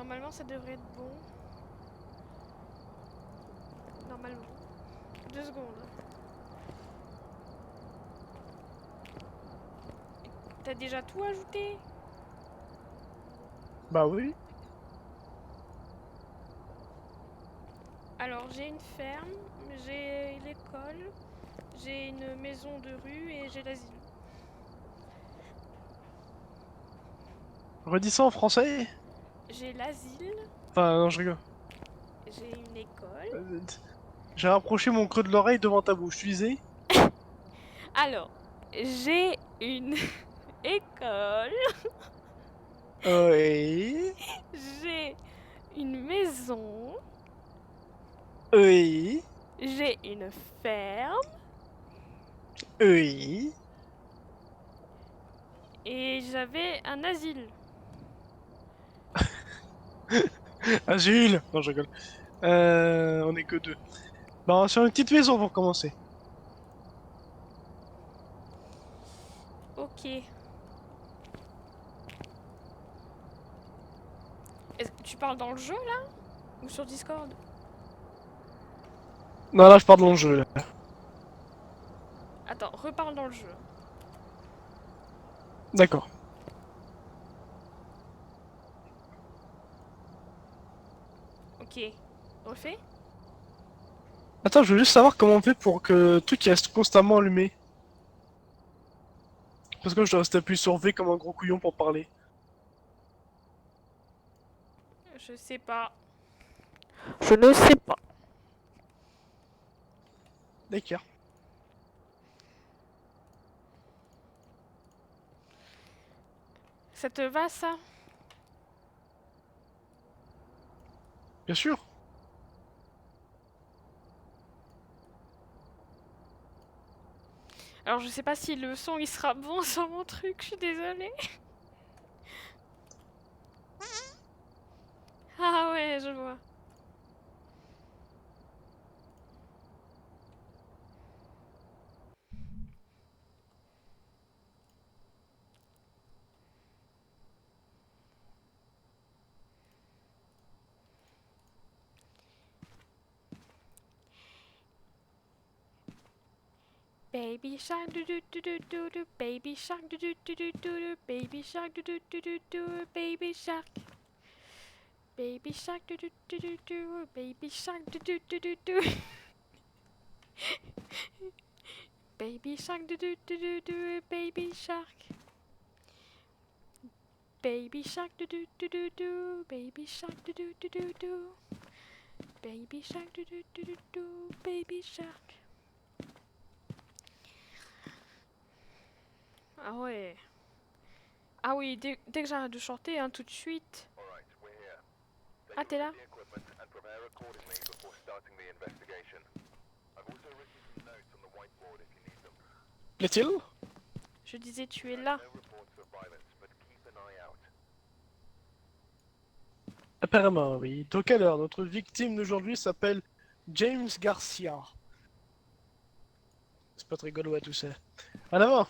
Normalement, ça devrait être bon. Normalement. 2 secondes. T'as déjà tout ajouté? Bah oui. Alors, j'ai une ferme, j'ai l'école, j'ai une maison de rue et j'ai l'asile. Redis ça en français. J'ai l'asile, Enfin, non, je rigole. j'ai une école. Euh, J'ai rapproché mon creux de l'oreille devant ta bouche. Tu disais? Alors, j'ai une école, Oui. j'ai une maison, Oui. j'ai une ferme Oui. et j'avais un asile. Ah, Jules! Non, je rigole. On est que deux. Bah, sur une petite maison pour commencer. Ok. Tu parles dans le jeu là? Ou sur Discord? Non, là, je pars dans le jeu, là. Attends, reparle dans le jeu. D'accord. Ok. Refais? Attends, je veux juste savoir comment on fait pour que le truc il reste constamment allumé. Parce que je dois rester appuyé sur V comme un gros couillon pour parler. Je sais pas. Je ne sais pas. D'accord. Ça te va ça? Bien sûr. Alors je sais pas si le son il sera bon sur mon truc, je suis désolée. Ah ouais, je vois. Baby shark do do do do do do, baby shark do do do do do do, baby shark do do do do do, baby shark. Baby shark do do do do do, baby shark do do do do do. Baby shark do do do do do, baby shark. Baby shark do do do do do, baby shark do do do do do. Baby shark do do do do do, baby shark. Ah ouais. Ah oui, dès que j'arrête de chanter, hein, tout de suite. Ah, t'es là? Plaît-il? Je disais, tu es là. Apparemment, oui. Donc alors, notre victime d'aujourd'hui s'appelle James Garcia. C'est pas très rigolo à tout ça. En avant!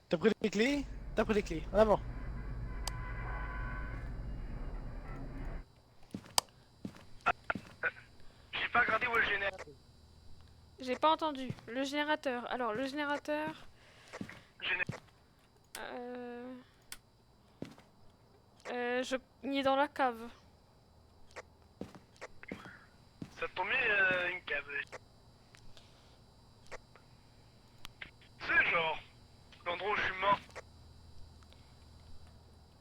T'as pris les clés? T'as pris les clés. En avant! J'ai pas regardé où est le générateur. J'ai pas entendu. Le générateur. Alors, le générateur. Euh... Il est dans la cave. Ça tombe bien, une cave. C'est genre l'endroit où je suis mort.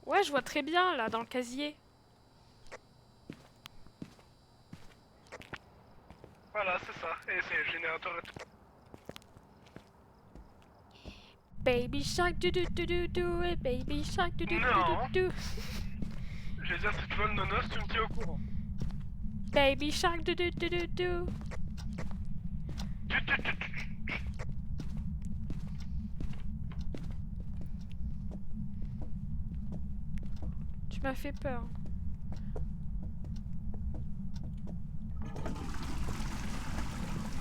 Ouais, je vois très bien, là, dans le casier. Voilà, c'est ça. Et c'est le générateur et tout. Baby shark do do do do do, et baby shark do do do do Non. do. Je veux dire, si tu veux le nonos, tu me tiens au courant. Baby shark do do do do do. Tu m'as fait peur.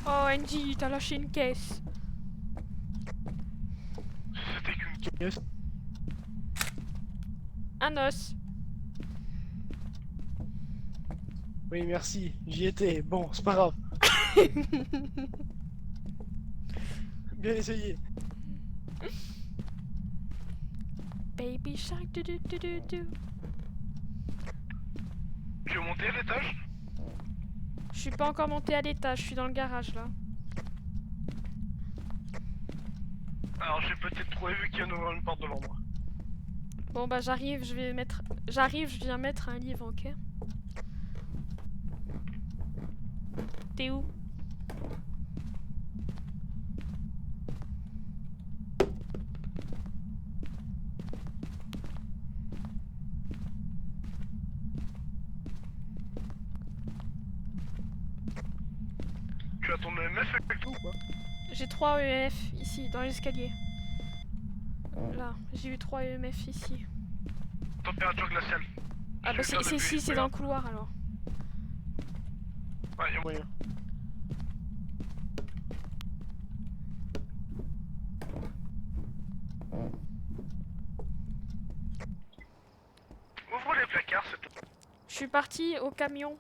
Oh, Angie, t'as lâché une caisse. C'était qu'une caisse. Un os. Oui, merci, j'y étais. Bon, c'est pas grave. Bien essayé. Baby shark du du du du du. Tu veux monter à l'étage? Je suis pas encore montée à l'étage, je suis dans le garage là. Alors j'ai peut-être trouvé vu qu'il y a une porte devant moi. Bon bah j'arrive, je vais mettre... J'arrive, je viens mettre un livre, ok? T'es où? Tu as ton EMF avec toi ou pas? J'ai 3 EMF ici, dans l'escalier. Là, j'ai eu 3 EMF ici. Température glaciale. Ah bah c'est ici, c'est dans le couloir alors. Ouais, y'a moyen. Ouvre les placards, s'il te plaît. Je suis partie au camion.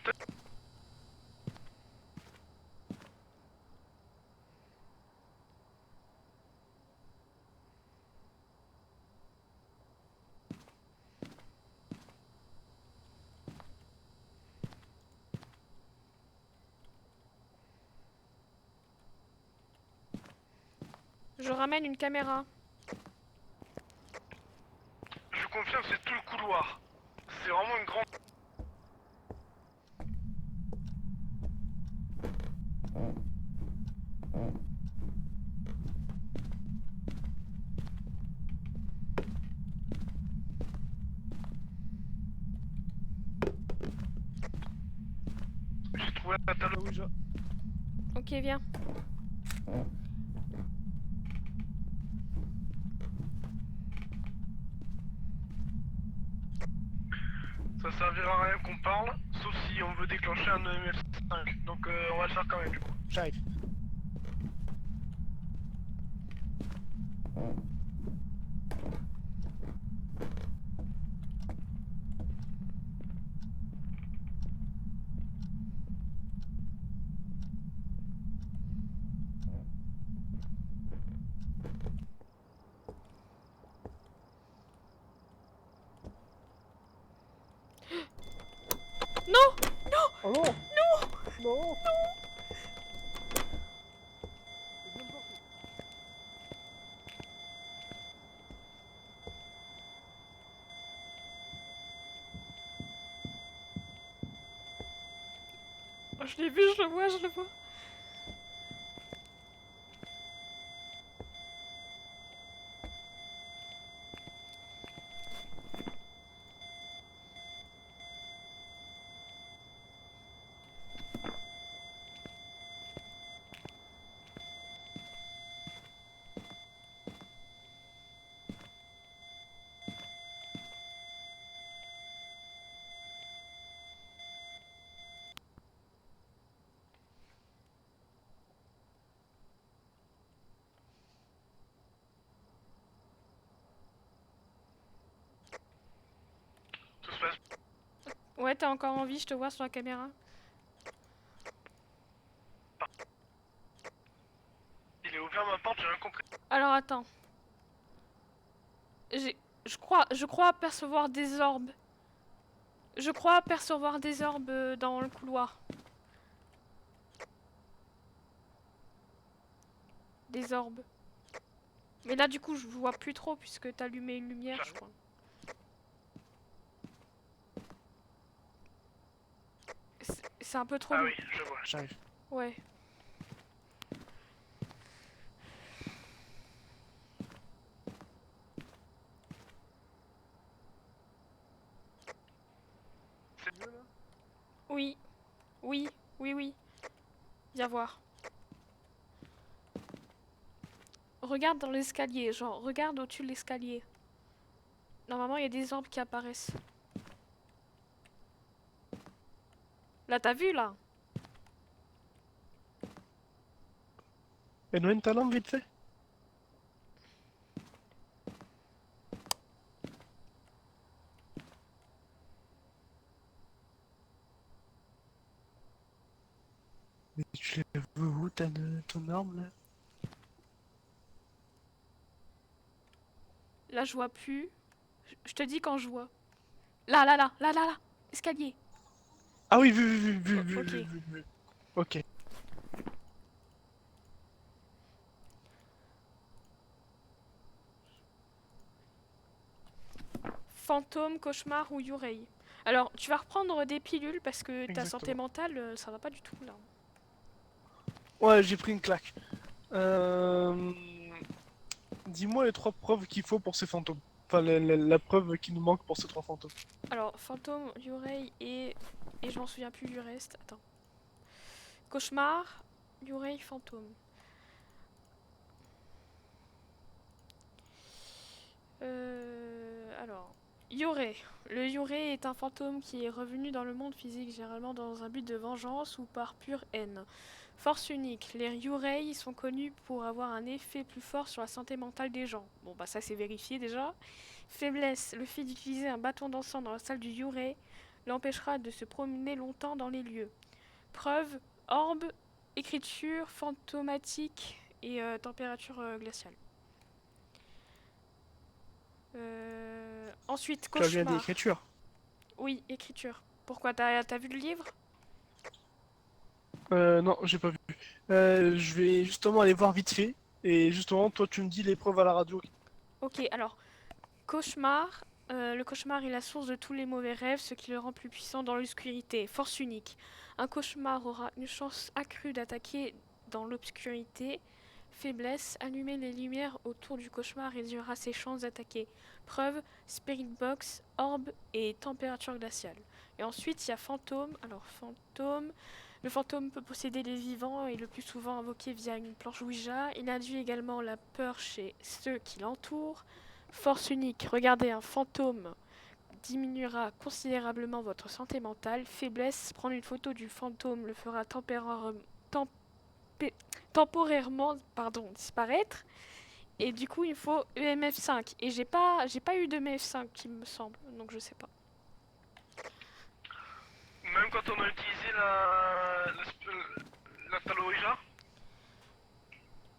T'as... Je ramène une caméra. Je confirme, c'est tout le couloir. C'est vraiment une grande... J'ai trouvé un tableau Ouija. Ok, viens. Ça servira à rien qu'on parle, sauf si on veut déclencher un EMF 5. Donc on va le faire quand même du coup. J'arrive. Non! Oh non! Non! Non! Oh, je l'ai vu, je le vois, je le vois. Tout se passe. Ouais, t'es encore en vie, je te vois sur la caméra. Il est ouvert ma porte, j'ai rien compris. Alors attends. Je crois apercevoir des orbes. Je crois apercevoir des orbes dans le couloir. Des orbes. Mais là, du coup, je vois plus trop puisque t'as allumé une lumière, je crois. C'est un peu trop Ah lourd. oui, je vois, j'arrive. Ouais. C'est mieux là? Oui. Oui. Oui, oui. Viens voir. Regarde dans l'escalier, genre, regarde au-dessus de l'escalier. Normalement, il y a des orbes qui apparaissent. Là, t'as vu, là? Éloigne ta lampe vite fait. Tu les veux où, ton arme, là? Là, je vois plus. Je te dis quand je vois. Là, là, là, là, là, là. Escalier. Ah oui, vu, Ok. vu. Ok. Fantôme, cauchemar ou Yurei. Alors, tu vas reprendre des pilules parce que ta santé Exactement. mentale, ça va pas du tout là. Ouais, j'ai pris une claque. Dis-moi les 3 preuves qu'il faut pour ces fantômes. Enfin, la preuve qui nous manque pour ces 3 fantômes. Alors, fantôme, Yurei et je m'en souviens plus du reste. Attends. Cauchemar, Yurei, fantôme. Alors, Yurei. Le Yurei est un fantôme qui est revenu dans le monde physique, généralement dans un but de vengeance ou par pure haine. Force unique. Les Yurei sont connus pour avoir un effet plus fort sur la santé mentale des gens. Bon, bah ça c'est vérifié déjà. Faiblesse. Le fait d'utiliser un bâton d'encens dans la salle du Yurei l'empêchera de se promener longtemps dans les lieux. Preuve. Orbe, écriture, fantomatique et température glaciale. Ensuite, Tu as bien des cauchemar. écritures. Oui, écriture. Pourquoi t'as vu le livre? Non, j'ai pas vu. Je vais justement aller voir vite fait. Et justement, toi, tu me dis les preuves à la radio. Ok, alors, cauchemar. Le cauchemar est la source de tous les mauvais rêves, ce qui le rend plus puissant dans l'obscurité. Force unique. Un cauchemar aura une chance accrue d'attaquer dans l'obscurité. Faiblesse. Allumer les lumières autour du cauchemar réduira ses chances d'attaquer. Preuve. Spirit box, orbe et température glaciale. Et ensuite, il y a fantôme. Alors, fantôme. Le fantôme peut posséder les vivants et le plus souvent invoqué via une planche Ouija. Il induit également la peur chez ceux qui l'entourent. Force unique, regardez un fantôme diminuera considérablement votre santé mentale. Faiblesse, prendre une photo du fantôme le fera temporairement disparaître. Et du coup, il faut EMF5. Et j'ai pas eu de EMF5 qui me semble, donc je sais pas. Même quand on a utilisé la salle Ouija.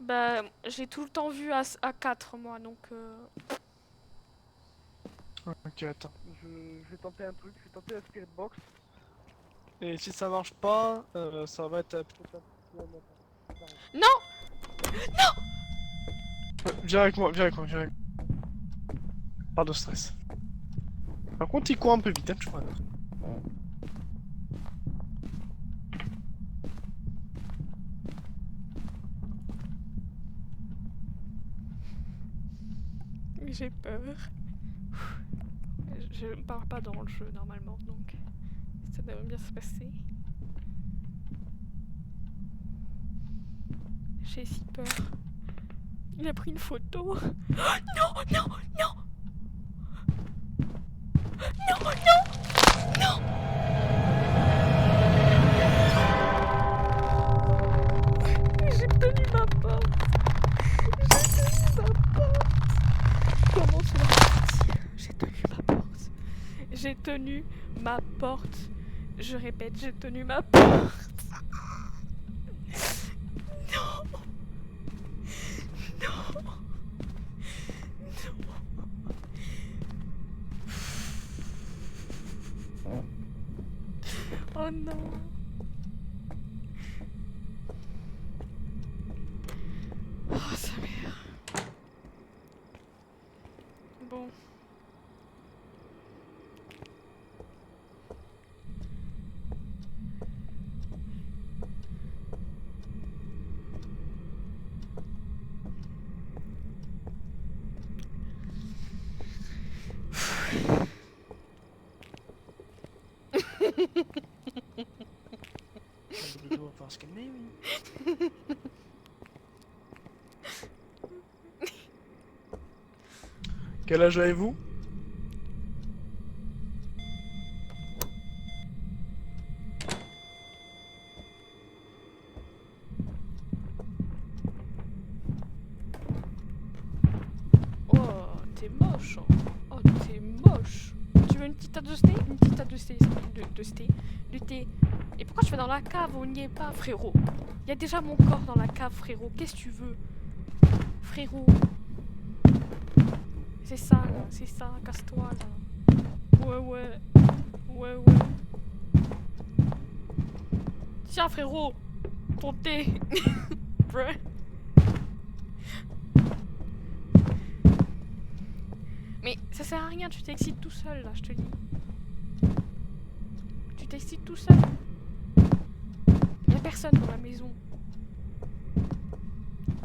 Bah, j'ai tout le temps vu à 4 moi, donc... Ok, attends. Je vais tenter un truc. Je vais tenter la Spirit Box. Et si ça marche pas, ça va être peut-être un peu matin. Non! Viens avec moi, viens avec moi, viens avec moi. Pas de stress. Par contre, il court un peu vite, hein, je crois. J'ai peur. Je ne parle pas dans le jeu normalement, donc ça devrait bien se passer. J'ai si peur. Il a pris une photo. Oh, non, non, non! Non, non, non! J'ai tenu ma porte. J'ai tenu ma porte. Comment cela se fait? J'ai tenu ma porte. J'ai tenu ma porte. Je répète, j'ai tenu ma porte. Non. Non. Non. Oh non. Oh, sa mère. Bon. Le doigt va falloir se calmer, oui. Quel âge avez-vous? Oh, t'es moche. Hein. Oh, t'es moche. Tu veux une petite tasse de thé? Une petite tasse de thé, de thé. Et pourquoi je vais dans la cave? On n'y est pas, frérot. Il y a déjà mon corps dans la cave, frérot. Qu'est-ce que tu veux? Frérot. C'est ça, là. C'est ça. Casse-toi, là. Ouais, ouais. Ouais, ouais. Tiens, frérot. Ton thé. Bruh. Mais ça sert à rien, tu t'excites tout seul, là, je te dis. Tu t'excites tout seul. Y'a personne dans la maison.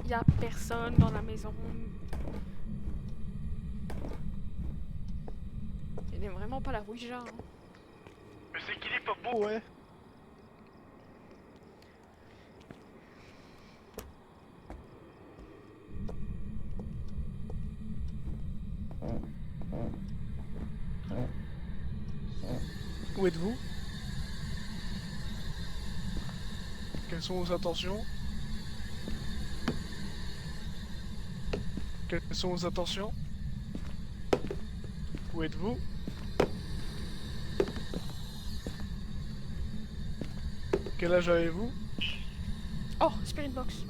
Y'a personne dans la maison. Il n'est vraiment pas la Ouija. Hein. Mais c'est qu'il est pas beau, ouais. Où êtes-vous? Quelles sont vos intentions? Quelles sont vos intentions? Où êtes-vous? Quel âge avez-vous? Oh, Spirit Box.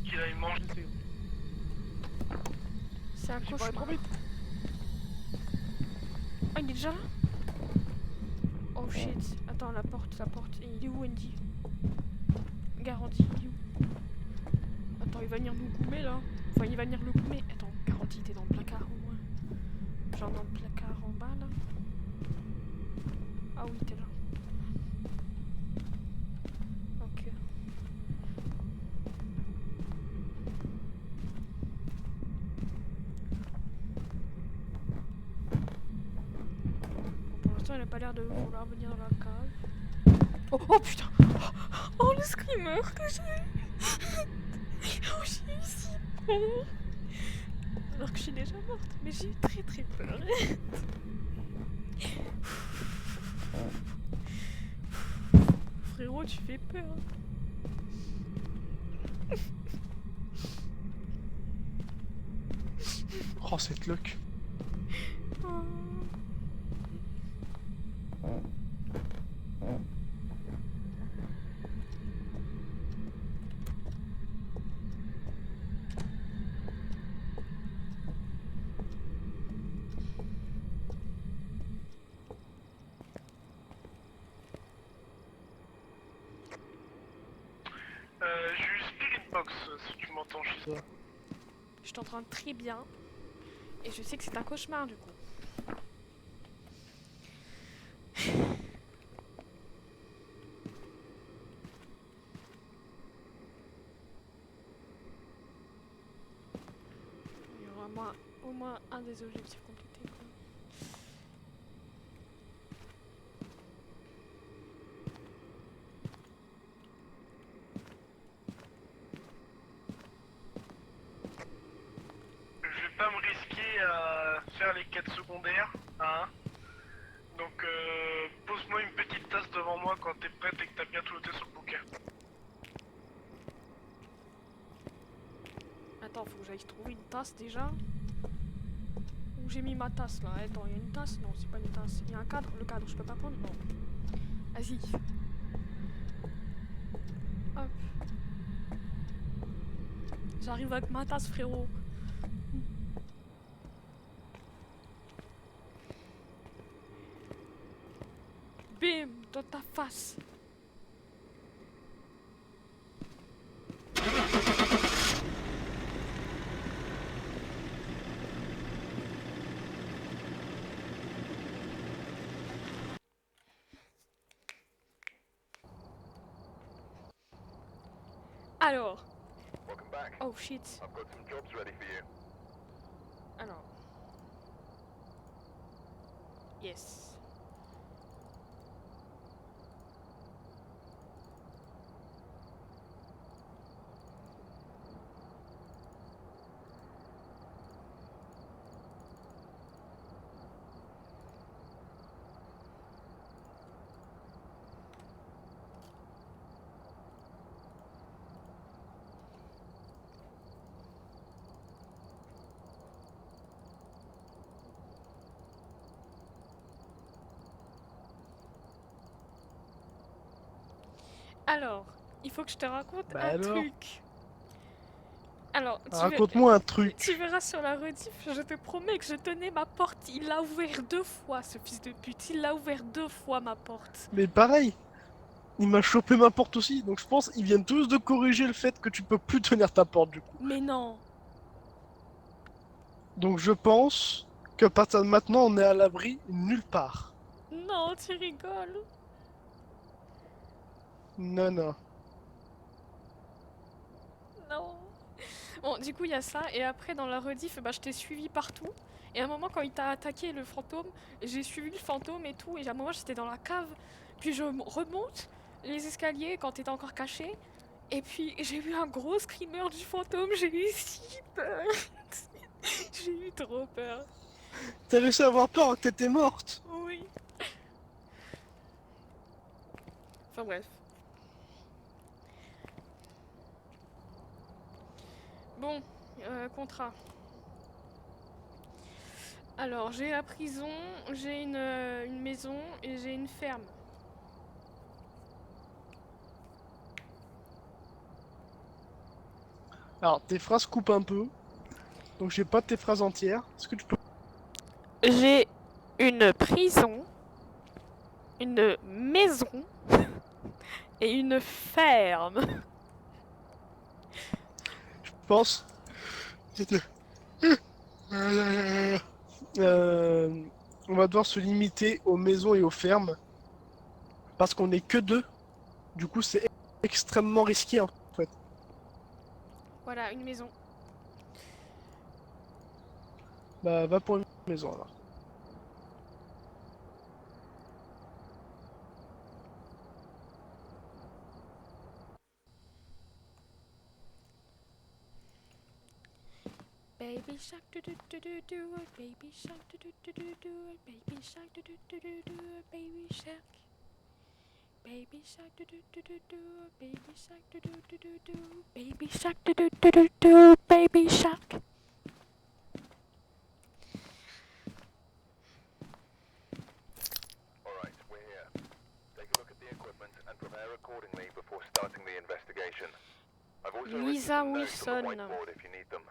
Qu'il aille manger ses... C'est un J'ai parlé cauchemar. trop vite. Oh, il est déjà là? Oh shit. Attends, la porte, la porte. Il est où, Andy? Garantie, il est où? Attends, il va venir nous goumer là. Enfin, il va venir le goumer. Attends, garantie, t'es dans le placard au moins. Genre dans le placard en bas là. Ah oui, t'es là. Ok. Bon, pour l'instant, il a pas l'air de vouloir venir dans la cave. Oh, oh putain! Oh, le screamer que j'ai! Oh, j'ai eu si peur! Alors que je suis déjà morte, mais j'ai eu très très peur. Frérot, tu fais peur. Oh, cette loque. Oh. J'ai eu Spirit Box, si tu m'entends, je sais. Je t'entends très bien. Et je sais que c'est un cauchemar du coup. Il y aura au moins un des objectifs complétés. Quoi. Je vais pas me risquer à faire les quêtes secondaires, hein. Donc pose-moi une petite tasse devant moi quand t'es prête et que t'as bien tout noté sur le bouquin. Attends, faut que j'aille trouver une tasse déjà. Où j'ai mis ma tasse là? Attends, il y a une tasse? Non, c'est pas une tasse. Il y a un cadre? Le cadre, je peux pas prendre? Non. Vas-y. Hop. J'arrive avec ma tasse, frérot. Bim! Dans ta face. Alors. Oh shit. Alors. Yes. Alors, il faut que je te raconte Bah un alors truc. Alors, Raconte-moi un truc. tu verras sur la rediff, je te promets que je tenais ma porte. Il l'a ouvert 2 fois, ce fils de pute. Il l'a ouvert 2 fois, ma porte. Mais pareil, il m'a chopé ma porte aussi, donc je pense qu'ils viennent tous de corriger le fait que tu peux plus tenir ta porte du coup. Mais non. Donc je pense qu'à partir de maintenant, on est à l'abri nulle part. Non, tu rigoles. Non, non. Non. Bon, du coup, il y a ça. Et après, dans la rediff, bah, je t'ai suivi partout. Et à un moment, quand il t'a attaqué, le fantôme, j'ai suivi le fantôme et tout. Et à un moment, j'étais dans la cave. Puis je remonte les escaliers quand t'étais encore caché. Et puis, j'ai eu un gros screamer du fantôme. J'ai eu si peur. J'ai eu trop peur. T'as réussi à avoir peur que t'étais morte. Oui. Enfin bref. Bon, contrat. Alors, j'ai la prison, j'ai une maison et j'ai une ferme. Alors, tes phrases coupent un peu, donc j'ai pas tes phrases entières. Est-ce que tu peux... J'ai une prison, une maison et une ferme. Je pense... on va devoir se limiter aux maisons et aux fermes, parce qu'on est que deux. Du coup, c'est extrêmement risqué en fait. Voilà, une maison. Bah, va pour une maison alors. Baby shark do do do do do, baby shark do do do do do, baby shark do do do do do, baby shark. Baby shark do do do do do, baby shark do do do do do, baby shark do do do do do, baby shark. Alright, we're here. Take a look at the equipment and prepare accordingly before starting the investigation. I've also written Lisa some notes on the Wilson. whiteboard if you need them.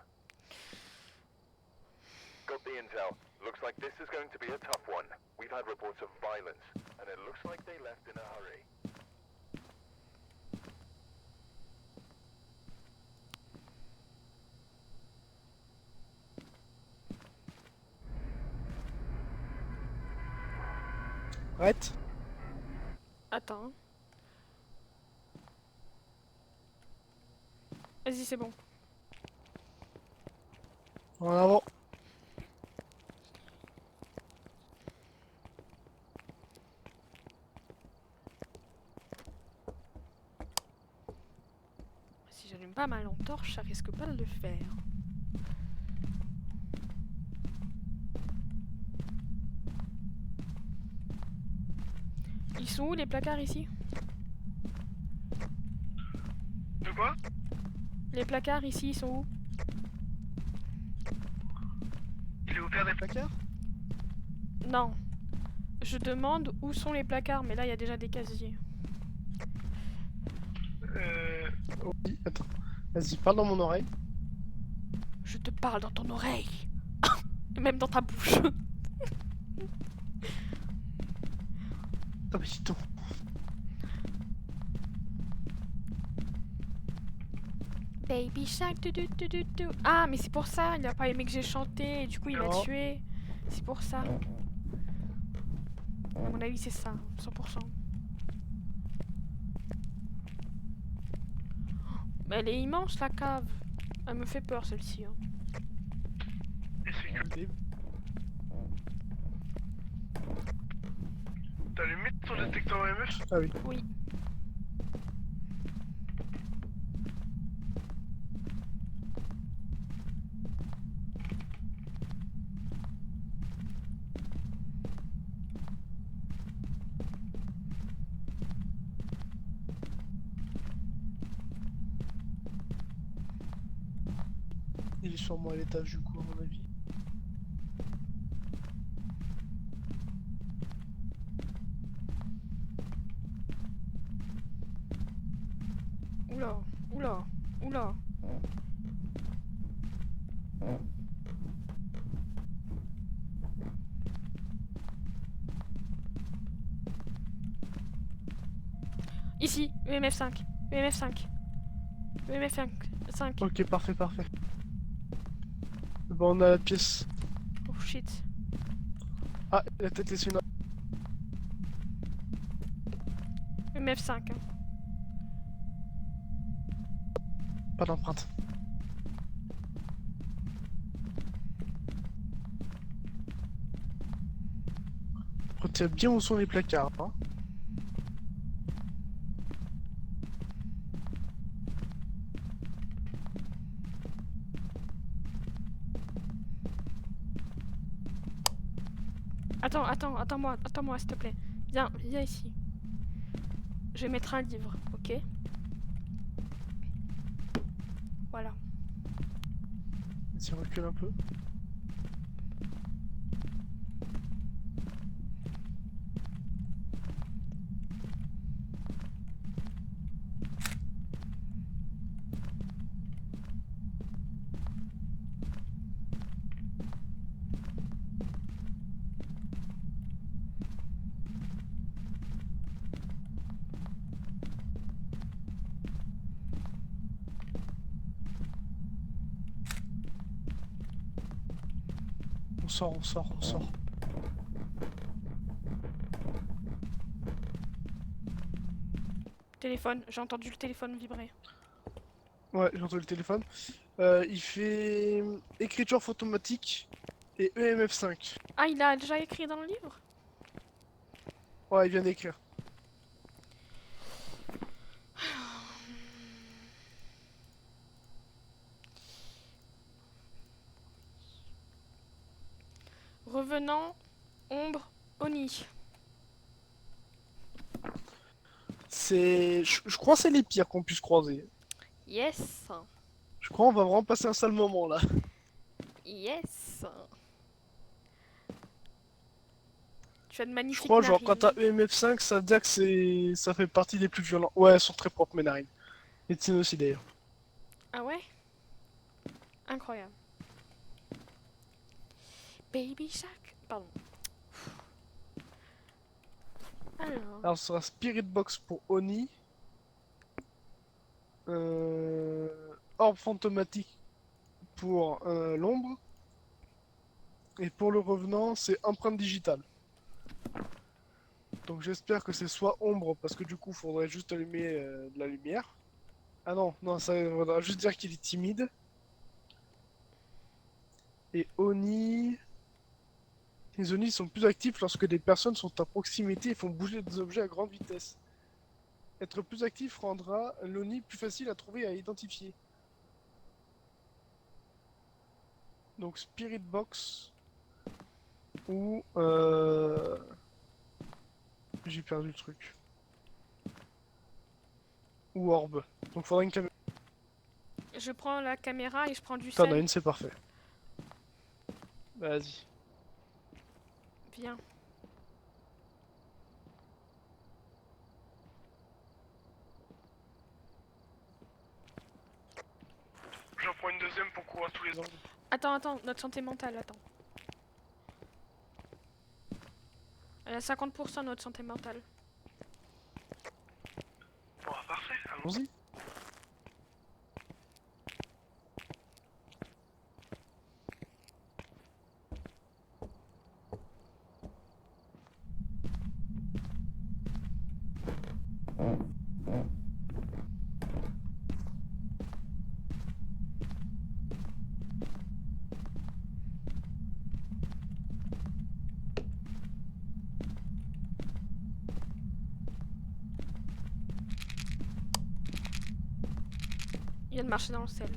Got the intel. Looks like this is going to be a tough one. We've had reports of violence, and it looks like they left in a hurry. Arrête. Attends. Vas-y, c'est bon. En avant. Si j'allume pas ma lampe torche, ça risque pas de le faire. Ils sont où les placards ici? De quoi? Les placards ici, ils sont où? Il est ouvert des Placard. Non. Je demande où sont les placards, mais là il y a déjà des casiers. Oh, oui, attends. Vas-y, parle dans mon oreille. Je te parle dans ton oreille. Même dans ta bouche. Ah bah dis donc. Baby Shark du du du du du. Ah, mais c'est pour ça, il a pas aimé que j'ai chanté et du coup il m'a Non. tué. C'est pour ça. À mon avis, c'est ça, 100%. Mais elle est immense la cave. Elle me fait peur celle-ci. Hein. Et c'est que Des- t'as allumé ton détecteur EMF? Ah oui. Oui. Il est sûrement à l'étage du coup, à mon avis. Ici, EMF 5. EMF 5. EMF 5. Ok, parfait, parfait. Bon, on a la pièce. Oh shit. Ah, il a peut-être laissé une... EMF 5. Hein. Pas d'empreinte. Retiens bien où sont les placards. Hein. Attends-moi, s'il te plaît. Viens ici. Je vais mettre un livre, ok? Voilà. Vas-y, recule un peu. On sort. Téléphone, j'ai entendu le téléphone vibrer. Ouais, j'ai entendu le téléphone. Il fait écriture photomatique et EMF5. Ah, il a déjà écrit dans le livre? Ouais, il vient d'écrire. Revenant, ombre, Oni. Je crois que c'est les pires qu'on puisse croiser. Yes. Je crois qu'on va vraiment passer un sale moment là. Yes. Tu as de Je magnifiques crois, genre, narines. quand t'as EMF5, ça veut dire que ça fait partie des plus violents. Ouais, elles sont très propres, mes narines. Les tiennes aussi, d'ailleurs. Ah ouais? Incroyable. Baby Shark. Pardon. Alors, ce sera Spirit Box pour Oni. Orbe fantomatique pour l'ombre. Et pour le revenant, c'est empreinte digitale. Donc j'espère que c'est soit ombre, parce que du coup, faudrait juste allumer de la lumière. Ah non, ça voudra juste dire qu'il est timide. Et Oni... Les Oni sont plus actifs lorsque des personnes sont à proximité et font bouger des objets à grande vitesse. Être plus actif rendra l'Oni plus facile à trouver et à identifier. Donc Spirit Box ou... J'ai perdu le truc. Ou Orbe. Donc faudra une caméra. Je prends la caméra et je prends du T'en as sel. une, c'est parfait. Vas-y. Viens. J'en prends une deuxième pour courir tous les angles. Attends, notre santé mentale, attends. Elle a 50% notre santé mentale. Bon, parfait, allons. Allons-y. Il vient de marcher dans le sel.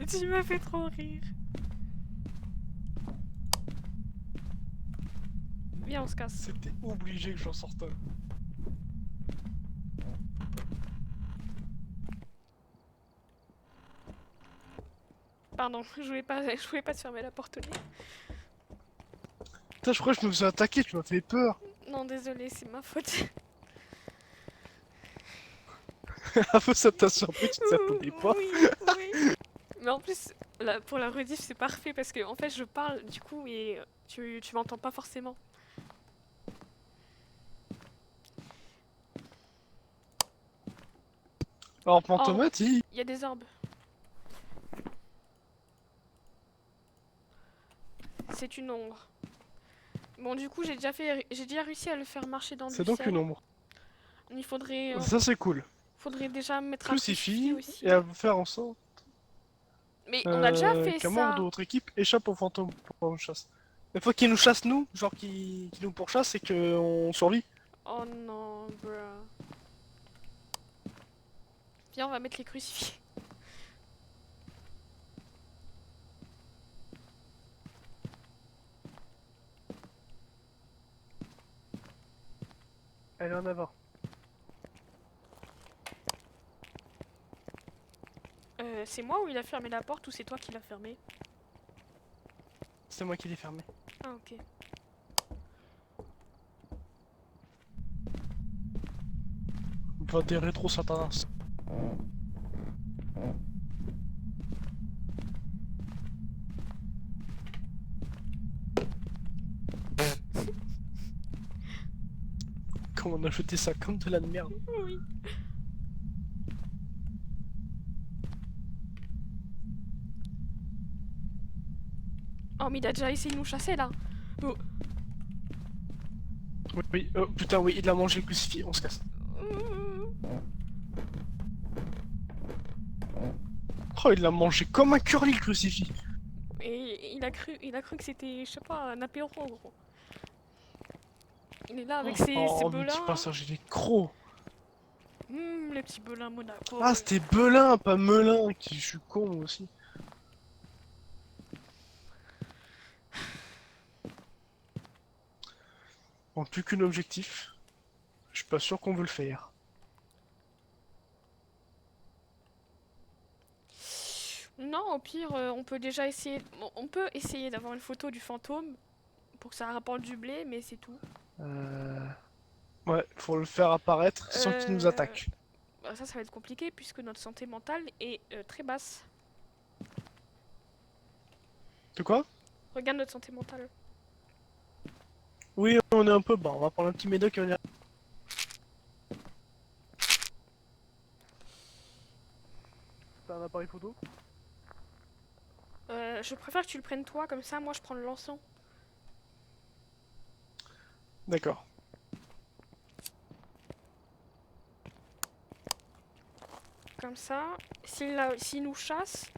Tu m'as fait trop rire. Viens, on se casse. C'était obligé que j'en sorte un. Pardon, je voulais pas te fermer la porte au nez. Putain, je crois que je me faisais attaquer, tu m'as fait peur. Non, désolé, c'est ma faute. Un peu ça t'a surpris, tu t'y attendais pas. Oui, oui. Mais en plus, pour la rediff, c'est parfait parce que en fait, je parle du coup et tu m'entends pas forcément. Alors, Pantomate, il... Il y a des orbes. C'est une ombre. Bon, du coup, j'ai déjà réussi à le faire marcher dans c'est du donc ciel. une ombre. Il faudrait Ça, c'est cool. déjà mettre un Crucifix aussi. et à faire en sorte Mais on a déjà fait qu'un membre ça. de votre équipe échappe au fantôme pour une chasse. Une fois qu'il nous chasse nous, genre qu'il nous pourchasse et qu'on survit. Oh non, bruh. Viens, on va mettre les crucifix. Allez, en avant. C'est moi ou il a fermé la porte ou c'est toi qui l'as fermée? C'est moi qui l'ai fermé. Ah, ok. Va des rétro satanas. Comme on a jeté ça comme de la merde. Oui. Oh, mais il a déjà essayé de nous chasser là. Oh. Oui, oui, oh, putain, oui, il a mangé le crucifix, on se casse. Oh, il l'a mangé comme un curly le crucifix. Et il a cru que c'était, je sais pas, un apéro gros. Il est là avec ses Oh, belins. mais dis pas ça, j'ai des crocs. Les petits belins Monaco. Ah, c'était Belin, pas Melin, qui je suis con moi aussi. Bon, plus qu'un objectif. Je suis pas sûr qu'on veut le faire. Non, au pire, on peut déjà essayer. Bon, on peut essayer d'avoir une photo du fantôme pour que ça rapporte du blé, mais c'est tout. Ouais, faut le faire apparaître sans qu'il nous attaque. Bah, ça va être compliqué puisque notre santé mentale est très basse. De quoi? Regarde notre santé mentale. Oui, on est un peu bas. On va prendre un petit médoc et on ira. T'as un appareil photo? Je préfère que tu le prennes toi, comme ça, moi je prends le l'encens. D'accord. Comme ça, s'il nous chasse,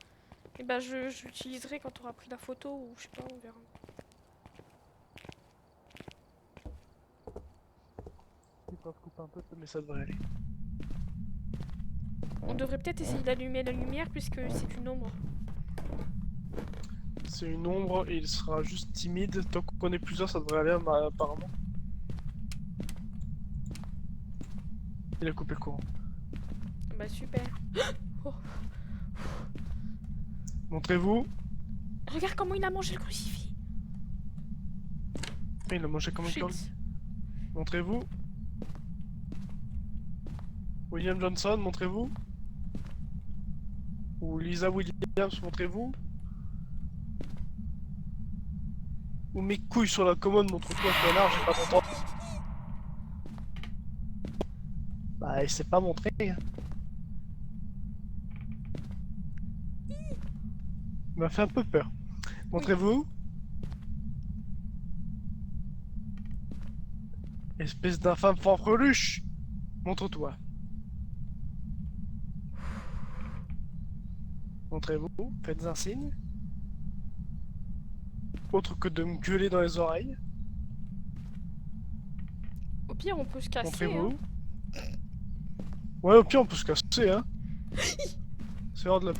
et ben je l'utiliserai quand tu auras pris la photo ou je sais pas, on verra. Il faut se couper un peu, mais ça devrait aller. On devrait peut-être essayer d'allumer la lumière puisque c'est une ombre. C'est une ombre et il sera juste timide. Tant qu'on est plusieurs, ça devrait aller apparemment. Il a coupé le courant. Bah super. Oh. Montrez-vous. Regarde comment il a mangé le crucifix. Il a mangé comme un Shit. curly. Montrez-vous. William Johnson, montrez-vous. Ou Lisa Williams, montrez-vous. Ou mes couilles sur la commode, montre-toi, connard, j'ai pas ton temps. Bah, il s'est pas montré. Il m'a fait un peu peur. Montrez-vous. Espèce d'infâme fanfreluche. Montre-toi. Montrez-vous. Faites un signe. Autre que de me gueuler dans les oreilles. Au pire, on peut se casser. Montrez-vous. Hein. Ouais, au pire, on peut se casser, hein. C'est hors de la...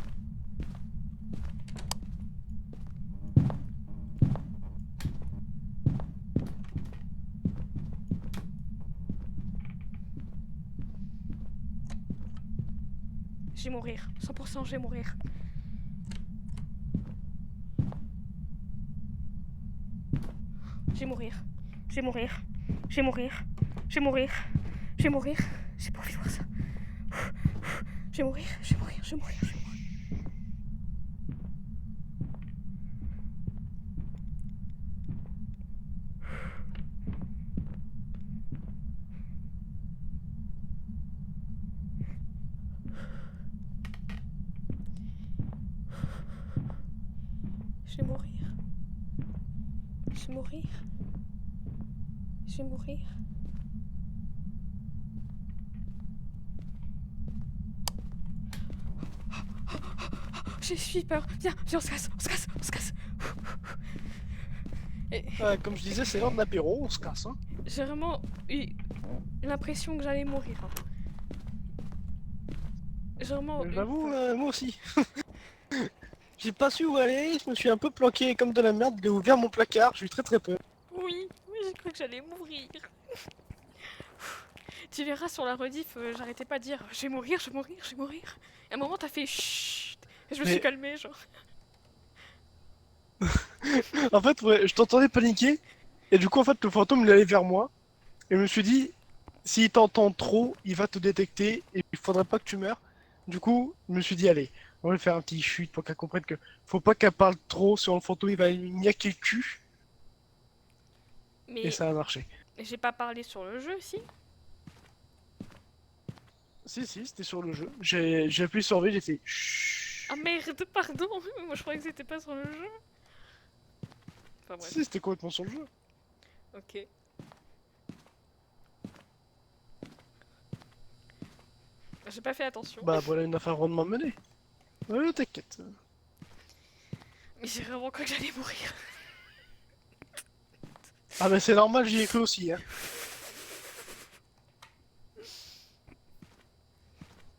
vais mourir. 100% je vais mourir. Je vais mourir. Je vais mourir. Je vais mourir. Je vais mourir. Je vais mourir. J'ai pas envie de voir ça. Je vais mourir. Je vais mourir. Je vais mourir. Je vais mourir. Je vais mourir. Je vais mourir. Je vais mourir. J'ai suis peur. Viens, viens, on se casse, on se casse, on se casse. Et Comme je disais, c'est l'heure de l'apéro, on se casse. Hein. j'ai vraiment eu l'impression que j'allais mourir. Hein. J'ai vraiment eu J'avoue, peur. moi aussi. J'ai pas su où aller, je me suis un peu planqué comme de la merde, j'ai ouvert mon placard, j'ai eu très peur. Oui, oui, j'ai cru que j'allais mourir. Tu verras sur la rediff, j'arrêtais pas de dire je vais mourir, je vais mourir, je vais mourir. Et à un moment, t'as fait chut. Et je me suis Mais- calmée, genre. En fait, ouais, je t'entendais paniquer, et du coup, en fait, le fantôme, il allait vers moi, et je me suis dit, s'il t'entend trop, il va te détecter, et il faudrait pas que tu meurs. Du coup, je me suis dit, allez, on va lui faire un petit chute pour qu'elle comprenne que faut pas qu'elle parle trop, sur le fantôme, il va niaquer le cul, Mais et ça a marché. j'ai pas parlé sur le jeu, si. Si, c'était sur le jeu. J'ai appuyé sur V, j'ai fait chut. Ah merde, pardon. Moi, je croyais que c'était pas sur le jeu. Enfin bref, Si, c'était complètement sur le jeu. ok. J'ai pas fait attention. Bah voilà une affaire rondement menée. Ouais, t'inquiète. Mais j'ai vraiment cru que j'allais mourir. Ah bah c'est normal, j'y ai cru aussi. Hein.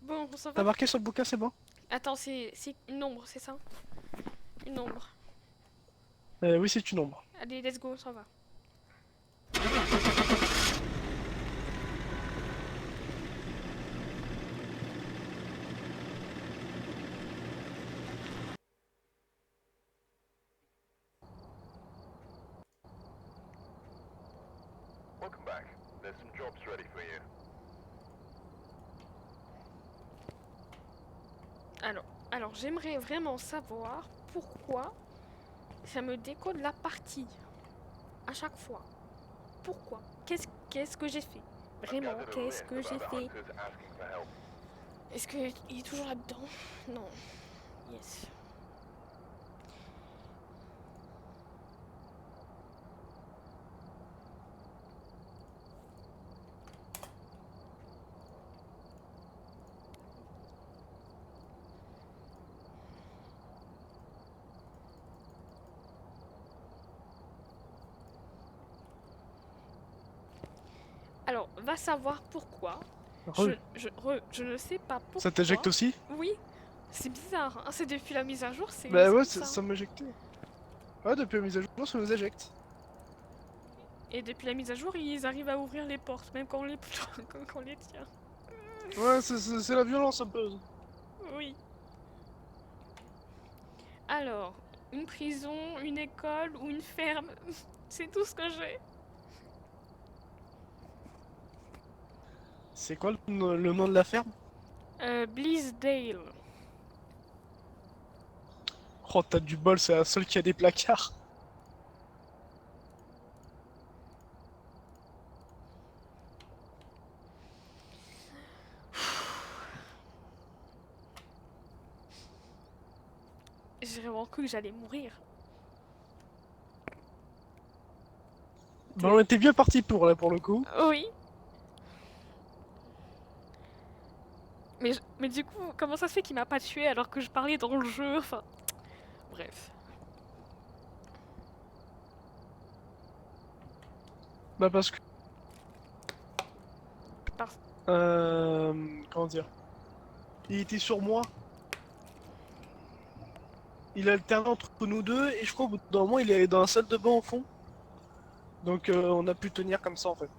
Bon, on s'en T'as va. marqué sur le bouquin, c'est bon? Attends, c'est une ombre, c'est ça? Une ombre. Oui, c'est une ombre. Allez, let's go, on s'en va. Welcome back. There's some jobs ready for you. Alors j'aimerais vraiment savoir pourquoi ça me décode la partie. À chaque fois. Pourquoi? Qu'est-ce que j'ai fait? Vraiment, I've gathered a qu'est-ce list que of j'ai other fait? hunters asking for help. Est-ce qu'il est toujours là-dedans? Non. Yes. Alors, va savoir pourquoi. Re, Je ne sais pas pourquoi. ça t'éjecte aussi? Oui. C'est bizarre, hein. C'est depuis la mise à jour, c'est Bah ouais, comme ça. ça m'éjectait. Ouais, depuis la mise à jour, ça nous éjecte. Et depuis la mise à jour, ils arrivent à ouvrir les portes, même quand on les, quand on les tient. Ouais, c'est la violence un peu. Oui. Alors, une prison, une école ou une ferme, c'est tout ce que j'ai. C'est quoi le nom de la ferme? Blizzdale. Oh, t'as du bol, c'est la seule qui a des placards. J'ai vraiment cru que j'allais mourir. Bah on était bien parti pour là pour le coup. Oui. Mais du coup, comment ça se fait qu'il m'a pas tué alors que je parlais dans le jeu? Enfin, bref. Bah parce que... Parce- Comment dire? Il était sur moi. Il alternait entre nous deux et je crois qu'au bout d'un moment il est dans la salle de bain au fond. Donc on a pu tenir comme ça en fait.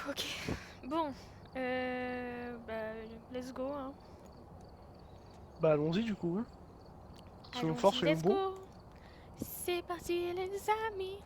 Ok. Bon, Bah, let's go, hein. Bah allons-y du coup. Hein. Soyons Allons-y, forts, soyons let's bons. go. C'est parti, les amis.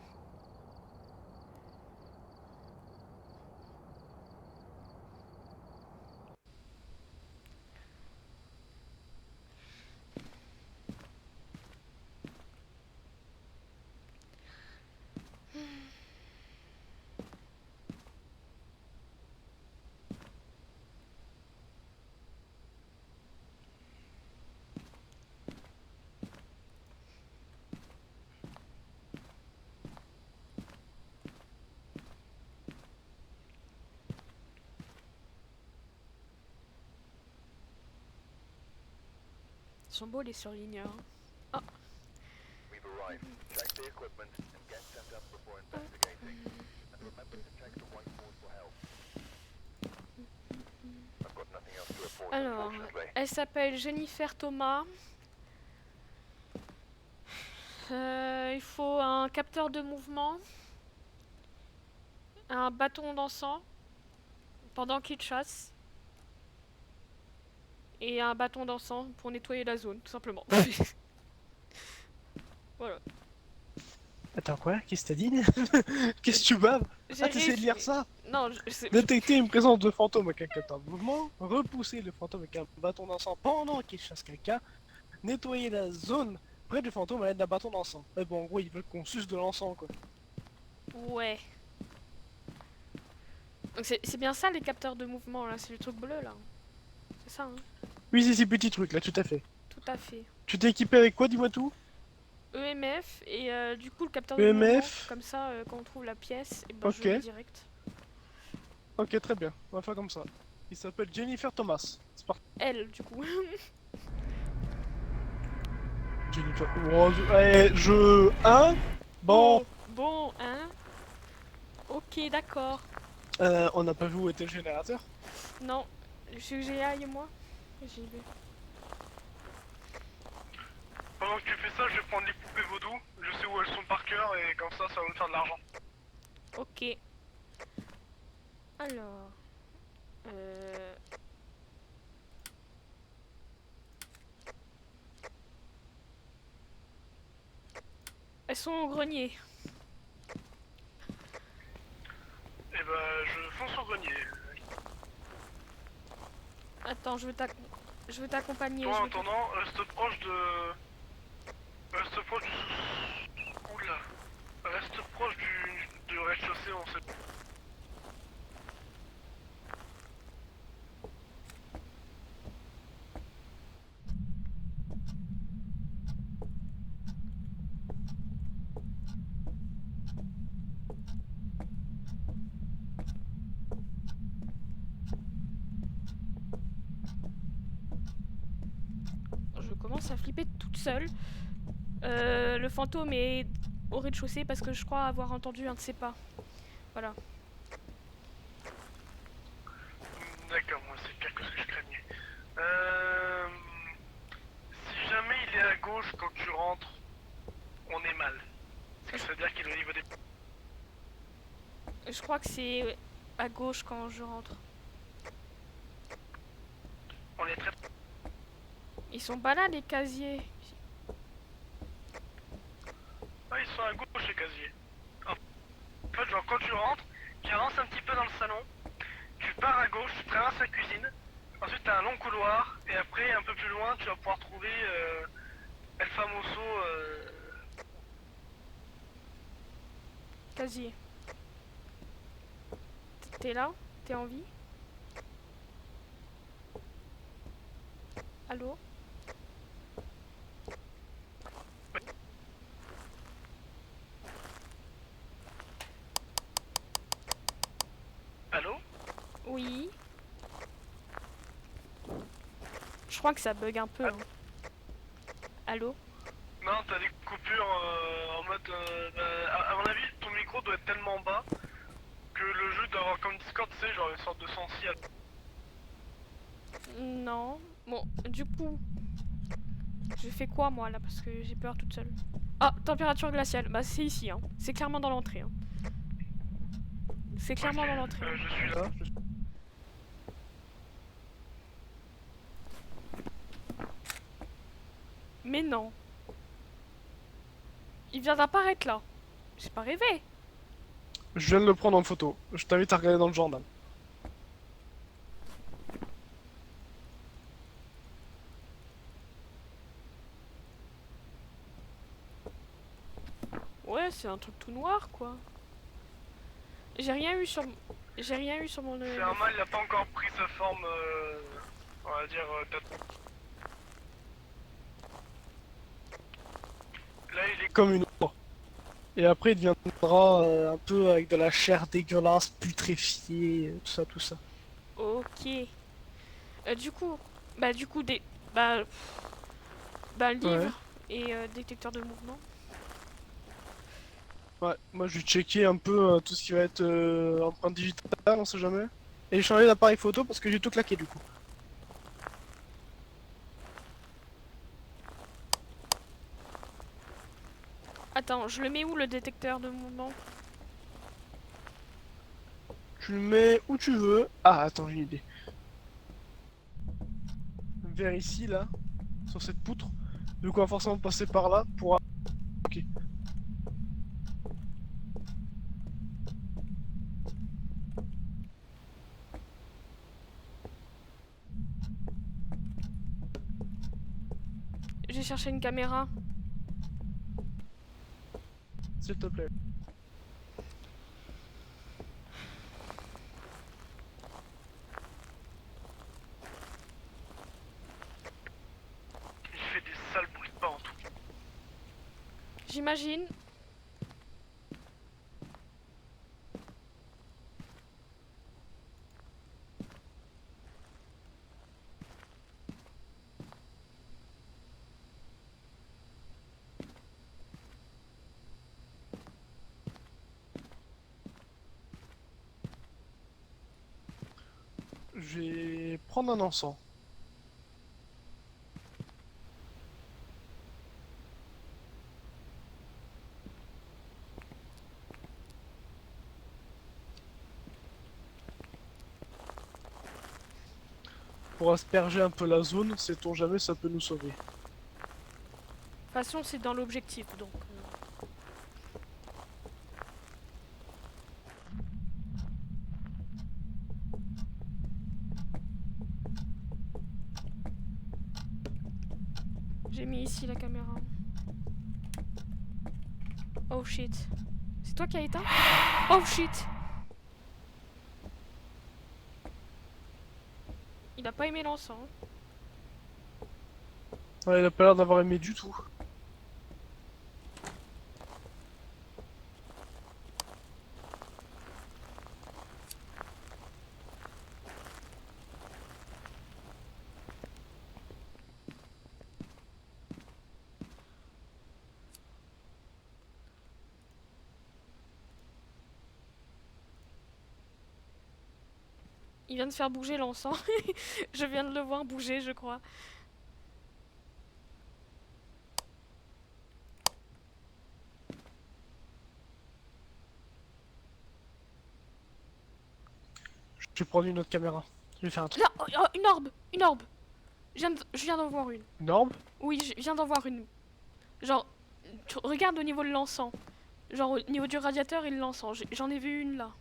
Ils sont beaux les surligneurs. We've arrived. Check the equipment and get set up before investigating. And remember to check the whiteboard for help. I've got nothing else to report, Alors, unfortunately. elle s'appelle Jennifer Thomas. Il faut un capteur de mouvement, un bâton d'encens pendant qu'il chasse, et un bâton d'encens pour nettoyer la zone, tout simplement. Voilà. Attends quoi? Qu'est-ce que t'as dit? Qu'est-ce que tu baves? J'ai Ah t'essaies de lire réussi- ça? Non, Détecter une présence de fantôme avec un capteur de mouvement, repousser le fantôme avec un bâton d'encens pendant qu'il chasse quelqu'un, nettoyer la zone près du fantôme à l'aide d'un bâton d'encens. Mais bon, en gros, ils veulent qu'on suce de l'encens, quoi. Ouais. Donc c'est bien ça les capteurs de mouvement là, c'est le truc bleu là. C'est ça, hein. Oui, c'est ces petits trucs, là, tout à fait. Tout à fait. Tu t'es équipé avec quoi, dis-moi tout? EMF et du coup le capteur de EMF. mouvement, comme ça quand on trouve la pièce, et ben je Ok. le mets direct. Ok, très bien, on va faire comme ça. Il s'appelle Jennifer Thomas. C'est parti. Elle du coup. Jennifer... Oh, je... 1. Bon, Bon, hein. Ok, d'accord. on n'a pas vu où était le générateur. Non, j'ai aille moi. J'y vais. Pendant que tu fais ça, je vais prendre les poupées vaudou. Je sais où elles sont par cœur et comme ça va me faire de l'argent. Ok. Alors. Elles sont au grenier. Et bah, je fonce au grenier. Attends, je veux t'accompagner. Toi, je en veux attendant, reste proche de. Reste proche du. Oula. Reste proche du rez-de-chaussée, on sait. Je commence à flipper toute seule. Le fantôme est au rez-de-chaussée parce que je crois avoir entendu un de ses pas. Voilà. D'accord, moi c'est pire que ce que je craignais. Si jamais il est à gauche quand tu rentres, on est mal. Ça veut dire qu'il est au niveau des. Je crois que c'est à gauche quand je rentre. On est très. Ils sont pas là les casiers. Ah, ils sont à gauche les casiers. En fait, genre quand tu rentres, tu avances un petit peu dans le salon, tu pars à gauche, tu traverses la cuisine, ensuite t'as un long couloir, et après, un peu plus loin, tu vas pouvoir trouver El Famoso. Casier. T'es là? T'es en vie? Allô? Allô? Oui. Je crois que ça bug un peu. Hein. Allô? Non, t'as des coupures en mode. À mon avis, ton micro doit être tellement bas que le jeu doit avoir comme Discord, tu sais, genre une sorte de sensi. Non. Bon, du coup, je fais quoi moi là parce que j'ai peur toute seule. Ah, température glaciale. Bah c'est ici. Hein. C'est clairement dans l'entrée. Hein. C'est clairement dans l'entrée. Je suis là. Mais non. Il vient d'apparaître là. J'ai pas rêvé. Je viens de le prendre en photo. Je t'invite à regarder dans le journal. Ouais, c'est un truc tout noir quoi. J'ai rien eu sur mon C'est EMF. normal, il a pas encore pris sa forme, on va dire, Là, il est Comme une autre. Et après, il deviendra un peu avec de la chair dégueulasse, putréfiée, tout ça, tout ça. Ok. Du coup, Ouais. livre et détecteur de mouvement. Ouais, moi je vais checker un peu tout ce qui va être empreinte digitale, on sait jamais. Et changer d'appareil photo parce que j'ai tout claqué du coup. Attends, je le mets où le détecteur de mouvement? Tu le mets où tu veux. Ah, attends, j'ai une idée. Vers ici, là, sur cette poutre. Donc on va forcément passer par là pour... Ok. J'ai cherché une caméra. S'il te plaît. il fait des sales boules de pain en tout. J'imagine. Je vais prendre un encens. Pour asperger un peu la zone, sait-on jamais, ça peut nous sauver. De toute façon, c'est dans l'objectif, donc. J'ai mis ici la caméra. Oh shit. C'est toi qui as éteint? Oh shit. Il a pas aimé l'encens. Ouais, il a pas l'air d'avoir aimé du tout. Il vient de faire bouger l'encens. Je viens de le voir bouger, je crois. Je vais prendre une autre caméra. Je vais faire un truc. Là, oh, oh, une orbe. Une orbe. Je viens d'en voir une. Une orbe? Oui, je viens d'en voir une. Genre, regarde au niveau de l'encens. Genre au niveau du radiateur et de l'encens. J'en ai vu une là.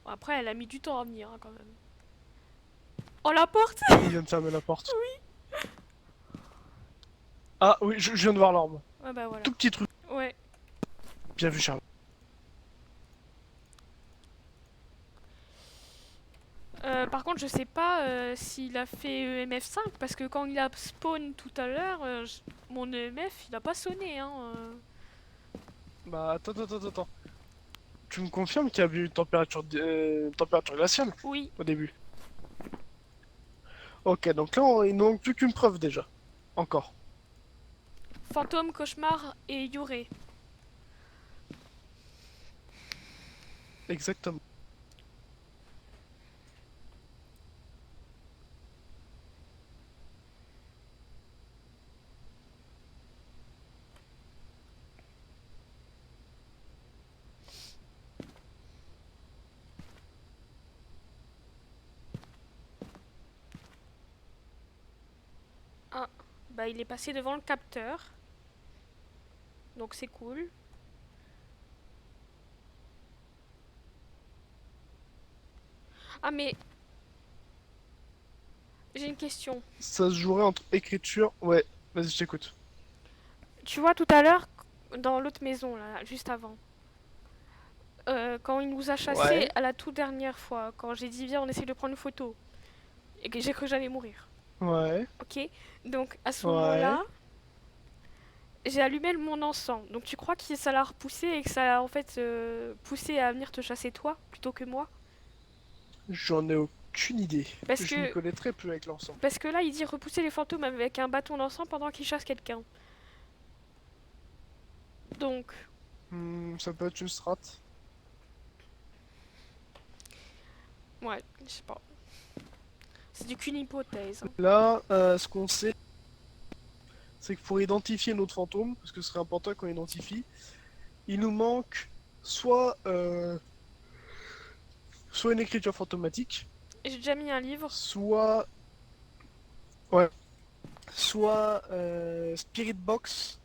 Bon, après, elle a mis du temps à venir hein, quand même. Oh la porte. Il vient de fermer la porte. Oui. Ah oui, je viens de voir l'orbe. Ouais bah voilà. Tout petit truc. Ouais. Bien vu, Charles. Par contre, je sais pas s'il a fait EMF5 parce que quand il a spawn tout à l'heure, mon EMF il a pas sonné. Hein, Bah attends. Tu me confirmes qu'il y a eu une température glaciale Oui. au début? Ok, donc là, il ne manque plus qu'une preuve déjà. Encore. Fantôme, cauchemar et Yuré. Exactement. Bah, il est passé devant le capteur. Donc c'est cool. Ah mais j'ai une question. Ça se jouerait entre écriture. Ouais, vas-y, je t'écoute. Tu vois tout à l'heure dans l'autre maison là, juste avant, quand il nous a chassés Ouais. à la toute dernière fois, quand j'ai dit viens on essaie de prendre une photo et que j'ai cru que j'allais mourir. Ouais. Ok. Donc à ce Ouais. moment-là, j'ai allumé mon encens. Donc tu crois que ça l'a repoussé et que ça a en fait poussé à venir te chasser toi plutôt que moi? J'en ai aucune idée. Parce Je m'y que connais très peu avec l'encens. parce que là il dit repousser les fantômes avec un bâton d'encens pendant qu'il chasse quelqu'un. Donc Ça peut être une strat. ouais, je sais pas. C'est qu'une hypothèse, hein. Là, ce qu'on sait, c'est que pour identifier notre fantôme, parce que ce serait important qu'on identifie, il nous manque soit, soit une écriture fantomatique, J'ai déjà mis un livre. soit, ouais, soit Spirit Box,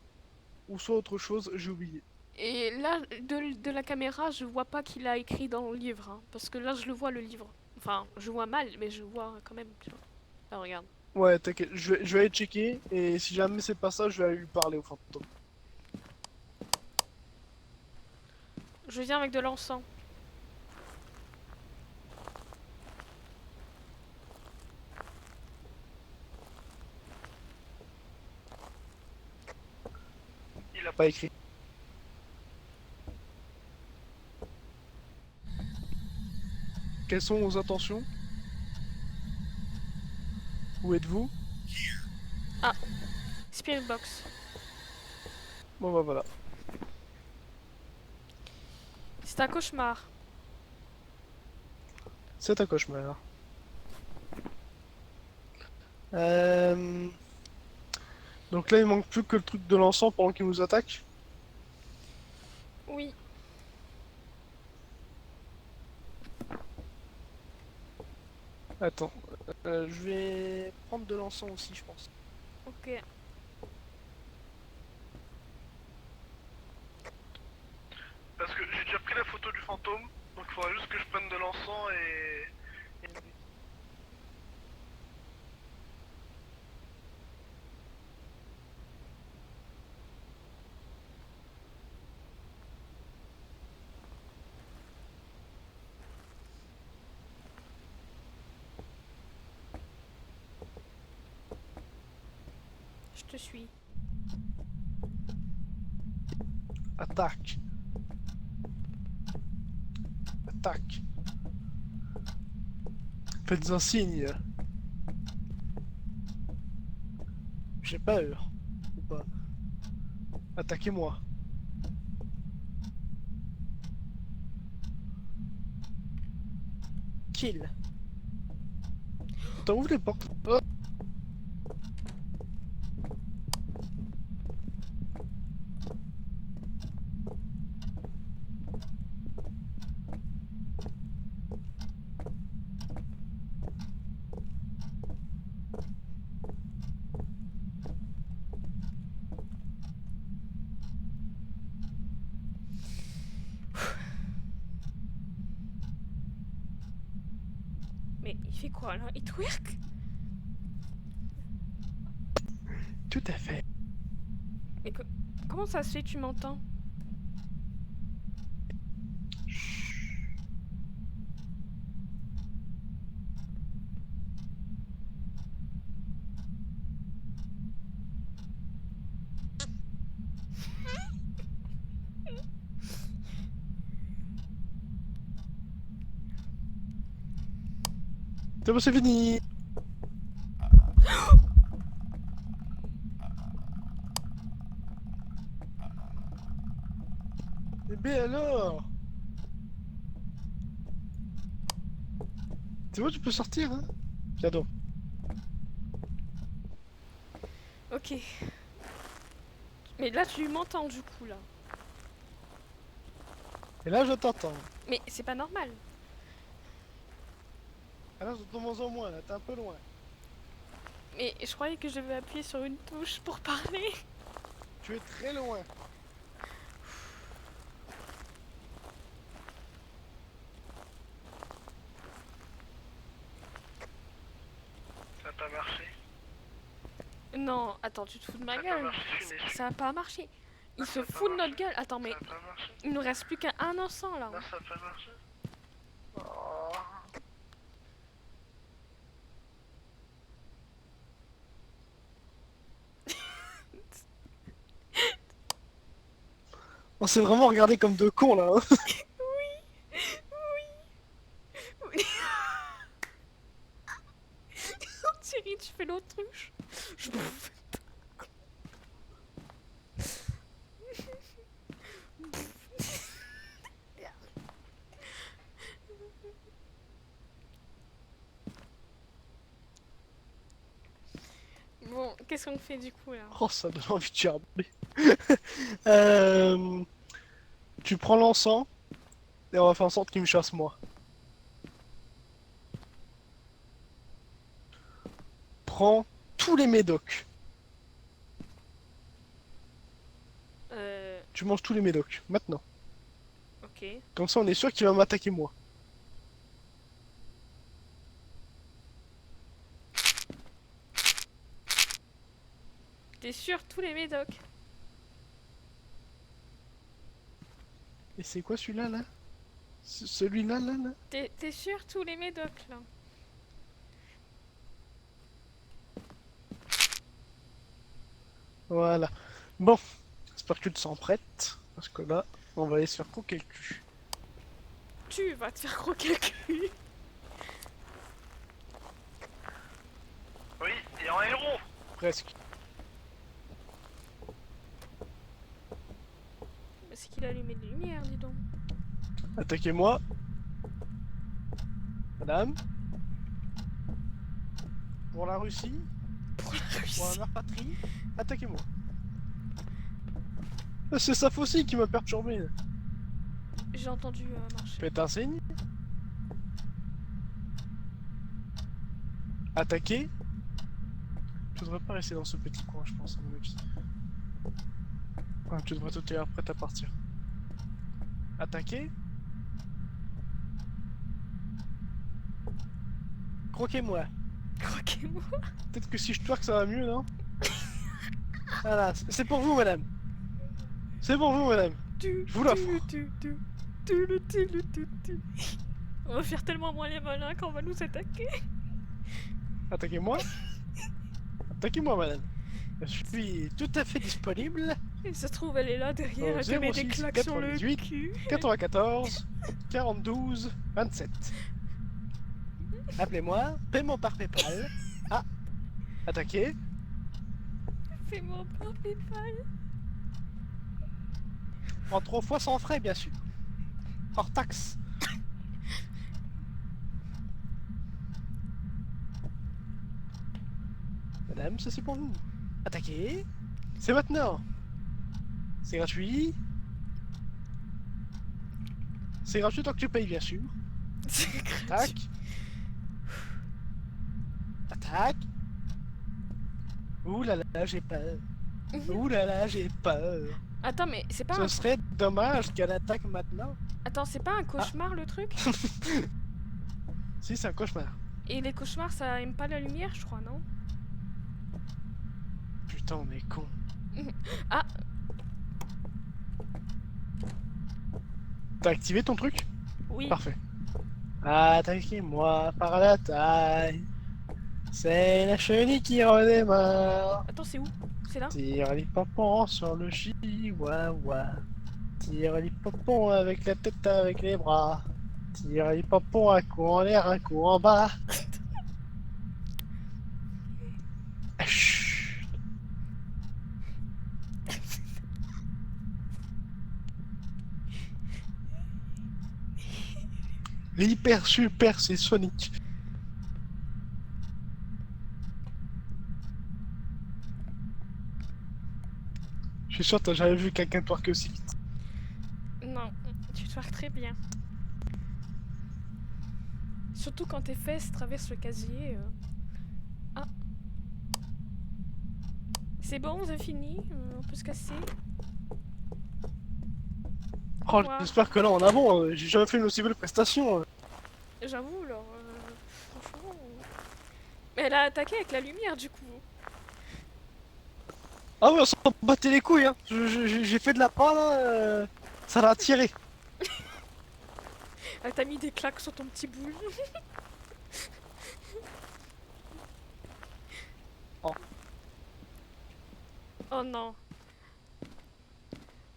ou soit autre chose, j'ai oublié. Et là, de la caméra, je vois pas qu'il a écrit dans le livre, hein, parce que là, je le vois le livre. Enfin, je vois mal, mais je vois quand même. Tu vois. Là, regarde. Ouais, t'inquiète, je vais aller checker, et si jamais c'est pas ça, je vais aller lui parler au fantôme. Je viens avec de l'encens. Il a pas écrit. Quelles sont vos intentions? Où êtes-vous? Spirit box. Bon bah voilà. C'est un cauchemar. C'est un cauchemar. Euh... Donc là, il manque plus que le truc de l'encens pendant qu'il nous attaque. Oui. Attends, je vais prendre de l'encens aussi, je pense. Ok. Parce que j'ai déjà pris la photo du fantôme, donc il faudra juste que je prenne de l'encens et... Je te suis. Attaque. Attaque. Faites un signe. J'ai peur. Ou pas. Attaquez-moi. Kill. T'as ouvert les portes. Oh. Mais il fait quoi là? Il twerk? Tout à fait. Mais comment ça se fait, tu m'entends? C'est bon, c'est fini. Eh ben alors. C'est bon, tu peux sortir, hein. Viens donc. Ok. Mais là, tu m'entends du coup là. Et là, je t'entends. Mais c'est pas normal. Ah là, je t'entends moins en moins, là, t'es un peu loin. Mais je croyais que je devais appuyer sur une touche pour parler. Tu es très loin. Ça a pas marché. Non, attends, tu te fous de ma Ça a pas gueule. marché, je suis déçu. Ça a pas marché. Il Ah, se ça a pas fout de notre marché. gueule. Attends, mais Ça a pas marché. il nous reste plus qu'un instant là. Non, ça a pas marché. Oh. On s'est vraiment regardé comme deux cons là. Hein. Oui. Oui. Thierry, tu fais l'autruche. Je m'en fous. Bon, qu'est-ce qu'on fait du coup là? Oh, ça donne envie de gerber. Tu prends l'encens et on va faire en sorte qu'il me chasse moi. Prends tous les médocs. Tu manges tous les médocs, maintenant. Ok. Comme ça, on est sûr qu'il va m'attaquer moi. T'es sûr, tous les médocs? Et c'est quoi celui-là, là, celui-là, là? T'es sûr, tous les médocs là? Voilà. Bon, j'espère que tu te sens prête. Parce que là, on va aller se faire croquer le cul. Tu vas te faire croquer le cul. Oui, et en héros. Presque. Mais c'est qu'il a allumé des lumières, dis donc. Attaquez-moi. Madame. Pour la Russie, Pour la pour la Russie. mère patrie, attaquez-moi. C'est sa faucille qui m'a perturbé. J'ai entendu marcher. Faites un signe. Attaquer. Tu devrais pas rester dans ce petit coin, je pense, à mon avis. Ouais, tu devrais te tenir prête à partir. Attaquer. Croquez-moi. Croquez-moi. Peut-être que si je twerk, ça va mieux, non? Voilà, c'est pour vous, madame. C'est pour vous, madame. Tu, Je vous l'offre. tu. On va faire tellement moins les malins qu'on va nous attaquer. Attaquez-moi. Attaquez-moi, madame. Je suis tout à fait disponible. Et ça se trouve, elle est là derrière, Au elle te met des 06 claques sur le 98. cul. 94 42 27. Appelez-moi, paiement par PayPal. Ah, attaquer. Fais-moi par PayPal. En 3 fois sans frais, bien sûr. Hors taxe. Madame, ceci pour vous. Attaquer. C'est maintenant. C'est gratuit. C'est gratuit tant que tu payes, bien sûr. C'est gratuit. Attaque. Attaque. Ouh là là, j'ai peur. Ouh là là, j'ai peur. Attends, mais c'est pas Ce un... serait dommage qu'elle attaque maintenant. Attends, c'est pas un cauchemar le truc? Si, c'est un cauchemar. Et les cauchemars, ça aime pas la lumière, je crois, non? Putain, on est con. Ah, T'as activé ton truc? oui. Parfait. Attaquez-moi par la taille. C'est la chenille qui redémarre. Attends, c'est où? C'est là? Tire les pompons sur le chihuahua. Tire les pompons avec la tête, avec les bras. Tire les pompons un coup en l'air, un coup en bas. Chut. Hyper super, c'est Sonic. Je suis sûr que t'as jamais vu quelqu'un twerker aussi vite. Non, tu twerks très bien. Surtout quand tes fesses traversent le casier. Ah. C'est bon, c'est fini. On peut se casser. Oh, Quoi j'espère que là on a bon, j'ai jamais fait une aussi belle prestation. J'avoue, alors, franchement. Mais elle a attaqué avec la lumière, du coup. Ah ouais, on s'en battait les couilles, hein. J'ai fait de la part là, ça l'a attiré. Elle t'a mis des claques sur ton petit boule. Oh. Oh non.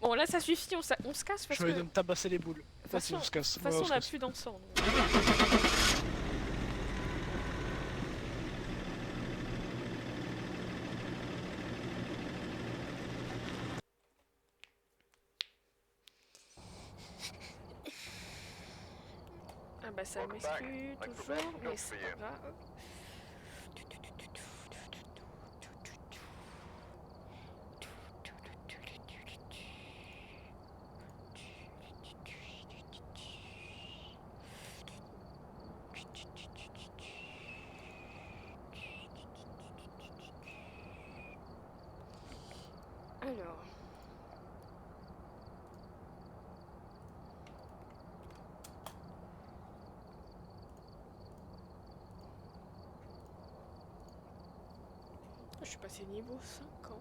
Bon, là, ça suffit, on se casse Je parce vais que... me tabasser les boules. De toute Vas-y, façon, on se casse. de toute façon, Ouais, on a se casse. plus d'encens. donc. Ah bah ça Welcome back. m'exclut I prepared toujours, some mais jobs c'est for you. pas grave. Alors... Je suis passé niveau 50,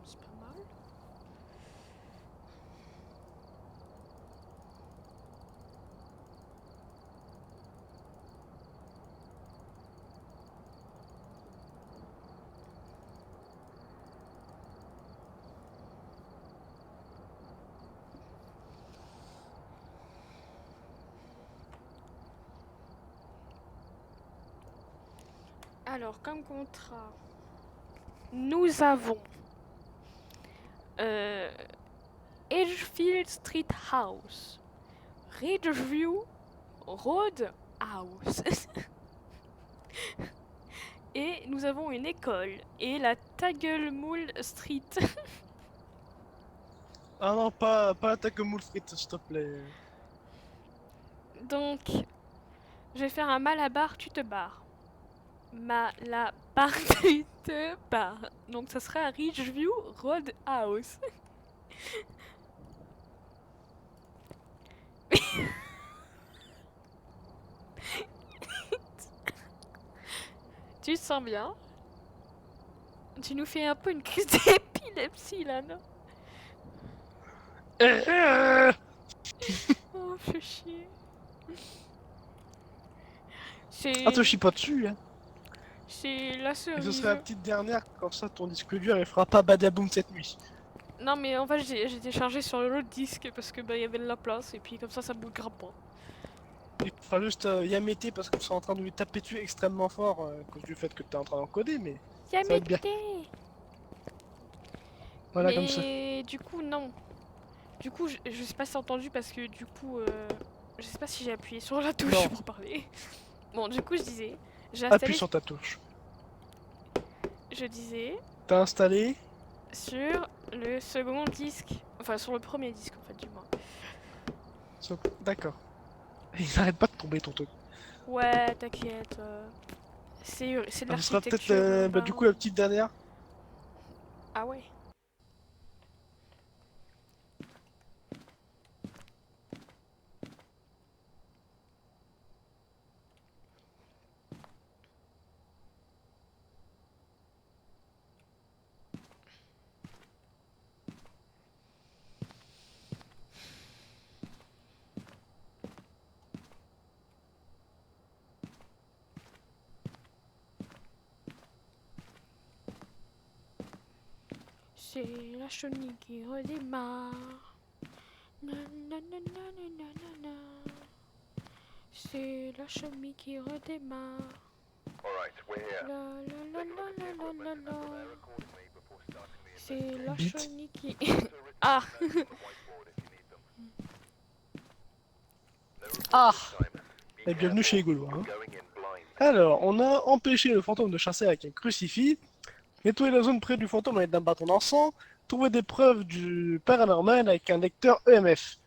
c'est pas mal. Alors, comme contrat, nous avons Edgefield Street House, Ridgeview Road House. Et nous avons une école et la Tagelmool Street. Ah non, pas l'attaque moule frite, s'il te plaît. Donc, je vais faire un malabar, tu te barres. Malabar, tu te barres. Donc, ça serait à Ridgeview Road House. Tu te sens bien? Tu nous fais un peu une crise d'épilepsie là, non? Oh, fais chier. Ah, te C'est... chie pas dessus, hein. C'est la Et ce cerise. serait la petite dernière, comme ça ton disque dur il fera pas badaboum cette nuit. Non mais en fait j'ai téléchargé sur l'autre disque parce que bah il y avait de la place et puis comme ça bougera pas. Il faudra juste Yamete parce que tu es en train de lui taper dessus extrêmement fort à cause du fait que tu es en train d'encoder, mais ça va être bien. Voilà, comme ça. Mais du coup non. Du coup je sais pas si t'as entendu parce que du coup je sais pas si j'ai appuyé sur la touche Non. pour parler. Bon du coup je disais j'ai Appuie installé sur ta touche. je disais T'as installé. sur le second disque. Enfin sur le premier disque en fait du moins. D'accord. Il n'arrête pas de tomber ton truc. Ouais t'inquiète. C'est de Ça sera peut-être l'architecture. du coup la petite dernière. Ah ouais. C'est la chenille qui redémarre. Nanananananana. C'est la chenille qui redémarre. Alright, we're here. La la la Take a la look at the la la equipment la and la. prepare accordingly before starting the C'est la Bite. chenille qui... investigation. Ah. Notes on the whiteboard if you need them. No reports Ah. this time. Be Et bienvenue chez careful. Igolo. Hein. You're going in blind. Alors, on a empêché le fantôme de chasser avec un crucifix, nettoyer la zone près du fantôme avec un bâton d'encens, trouver des preuves du paranormal avec un lecteur EMF.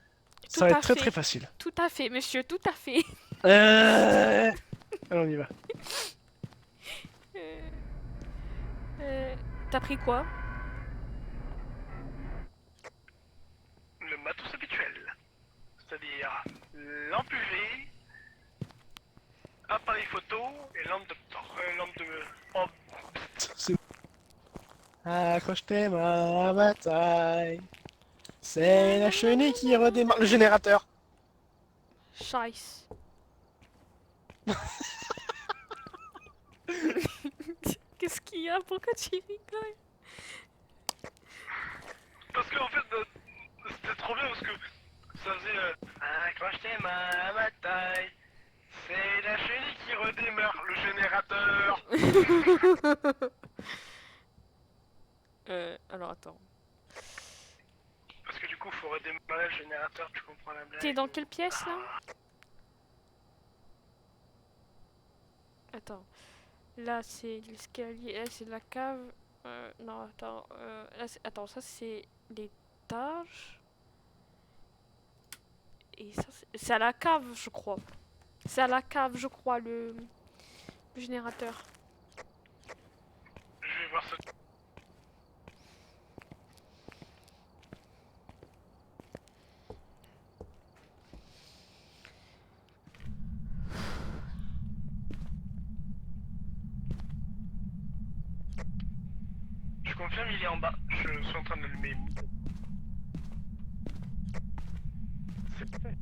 Tout Ça va à être très fait. très facile. Tout à fait, monsieur, tout à fait. Allez, on y va. T'as pris quoi? c'est-à-dire lampe UV, appareil photo et lampe de... Oh, C'est... Accroche tes mains à la bataille. C'est la chenille qui redémarre le générateur. Scheiße. Qu'est-ce qu'il y a? Pourquoi tu rigoles? parce qu'en fait, c'était trop bien parce que ça faisait accroche tes mains à la bataille. C'est la chenille qui redémarre le générateur. Alors attends. Parce que du coup, faut redémarrer le générateur, tu comprends la blague. T'es dans quelle pièce là? Attends. Là c'est l'escalier, là c'est la cave. Non, attends. Là, attends, ça c'est l'étage. Et ça c'est à la cave, je crois. C'est à la cave, je crois, le générateur. Je vais voir ça. Je confirme, il est en bas. Je suis en train de l'allumer. C'est fait.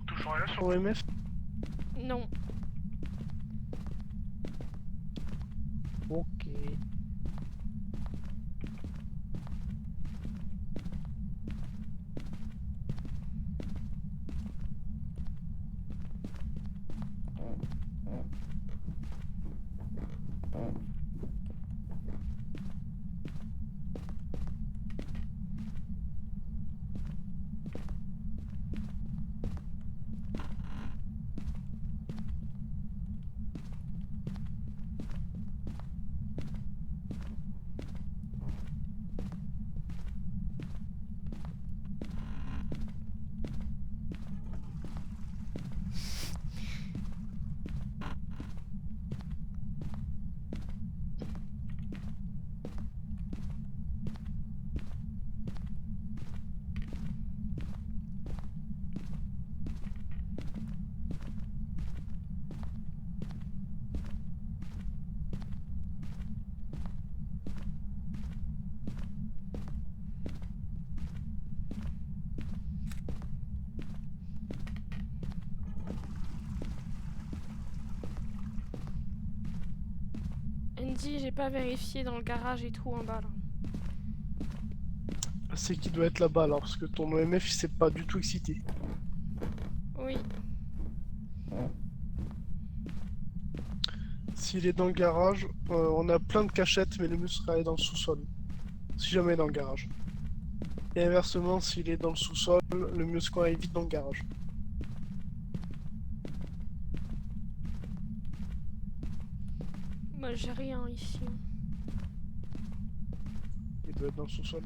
Toujours rien sur... OMF. Non. Ok. Andy, j'ai pas vérifié dans le garage et tout en bas là. C'est qui doit être là-bas alors, parce que ton OMF il s'est pas du tout excité. Oui. S'il est dans le garage, on a plein de cachettes, mais le mieux serait d'aller dans le sous-sol. Si jamais il est dans le garage. Et inversement, s'il est dans le sous-sol, le mieux c'est qu'on aille vite dans le garage. Moi j'ai rien ici. Il doit être dans le sous-sol.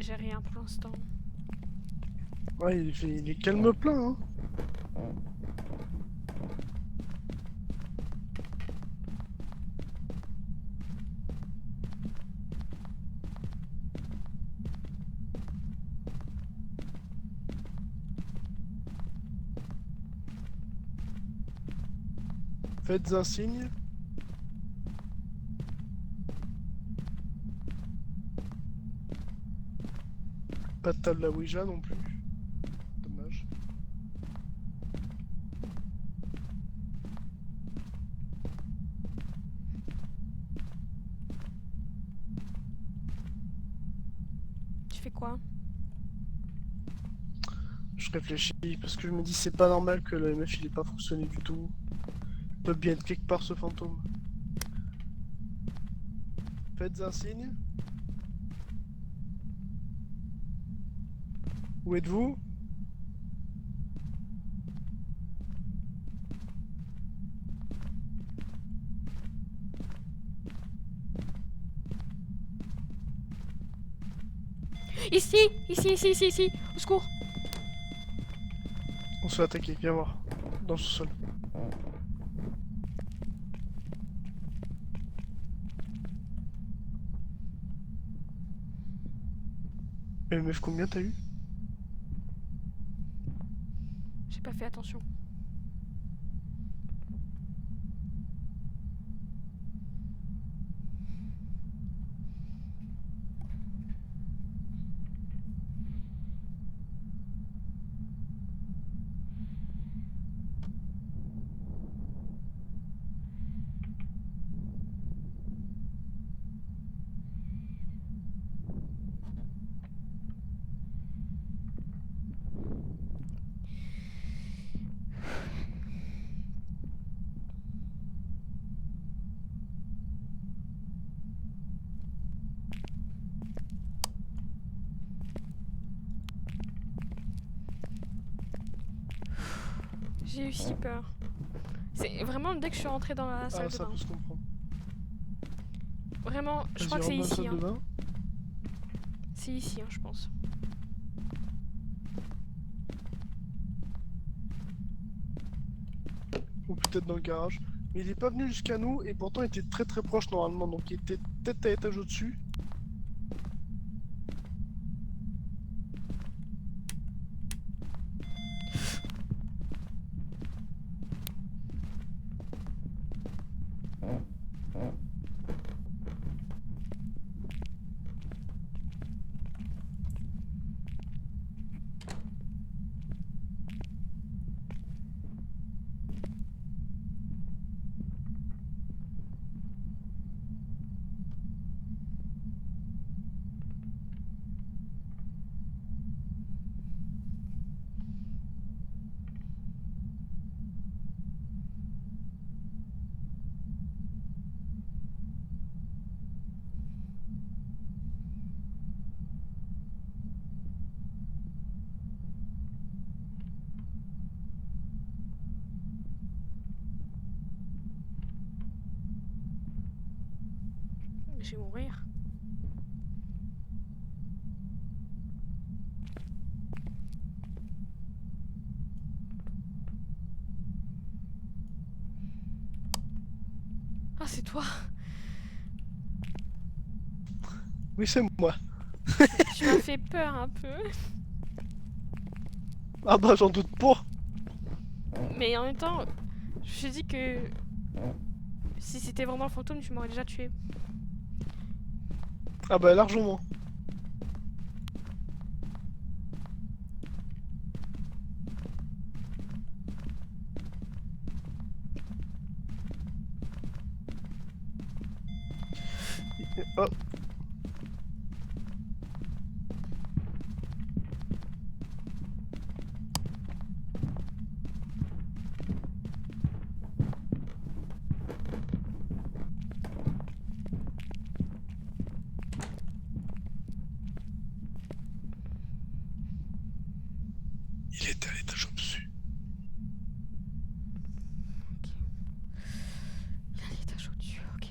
J'ai rien pour l'instant. Ouais, il est calme plein, hein. Faites un signe. Pas de table à Ouija non plus. Dommage. pourquoi? Je réfléchis parce que je me dis c'est pas normal que le MF il ait pas fonctionné du tout. Il peut bien être quelque part ce fantôme. Faites un signe. Où êtes-vous? Ici! Ici! Au secours! On se fait attaquer, viens voir. Dans ce sol. MF combien t'as eu? J'ai pas fait attention. J'ai eu si peur. C'est vraiment dès que je suis rentrée dans la salle Ah, de ça bain. peut se comprendre. Vraiment, je Vas-y, crois que c'est rentre dans la ici. salle de Hein. bain. C'est ici, hein, je pense. Ou peut-être dans le garage. Mais il est pas venu jusqu'à nous et pourtant il était très très proche normalement. Donc il était peut-être à étage au-dessus. Je vais mourir. Ah, c'est toi. Oui, c'est moi. Tu m'as fait peur un peu. Ah bah j'en doute pas. Mais en même temps, je me suis dit que si c'était vraiment le fantôme, tu m'aurais déjà tué. Ah bah largement. Oh. Il était à l'étage au-dessus. Il y a l'étage au-dessus, ok.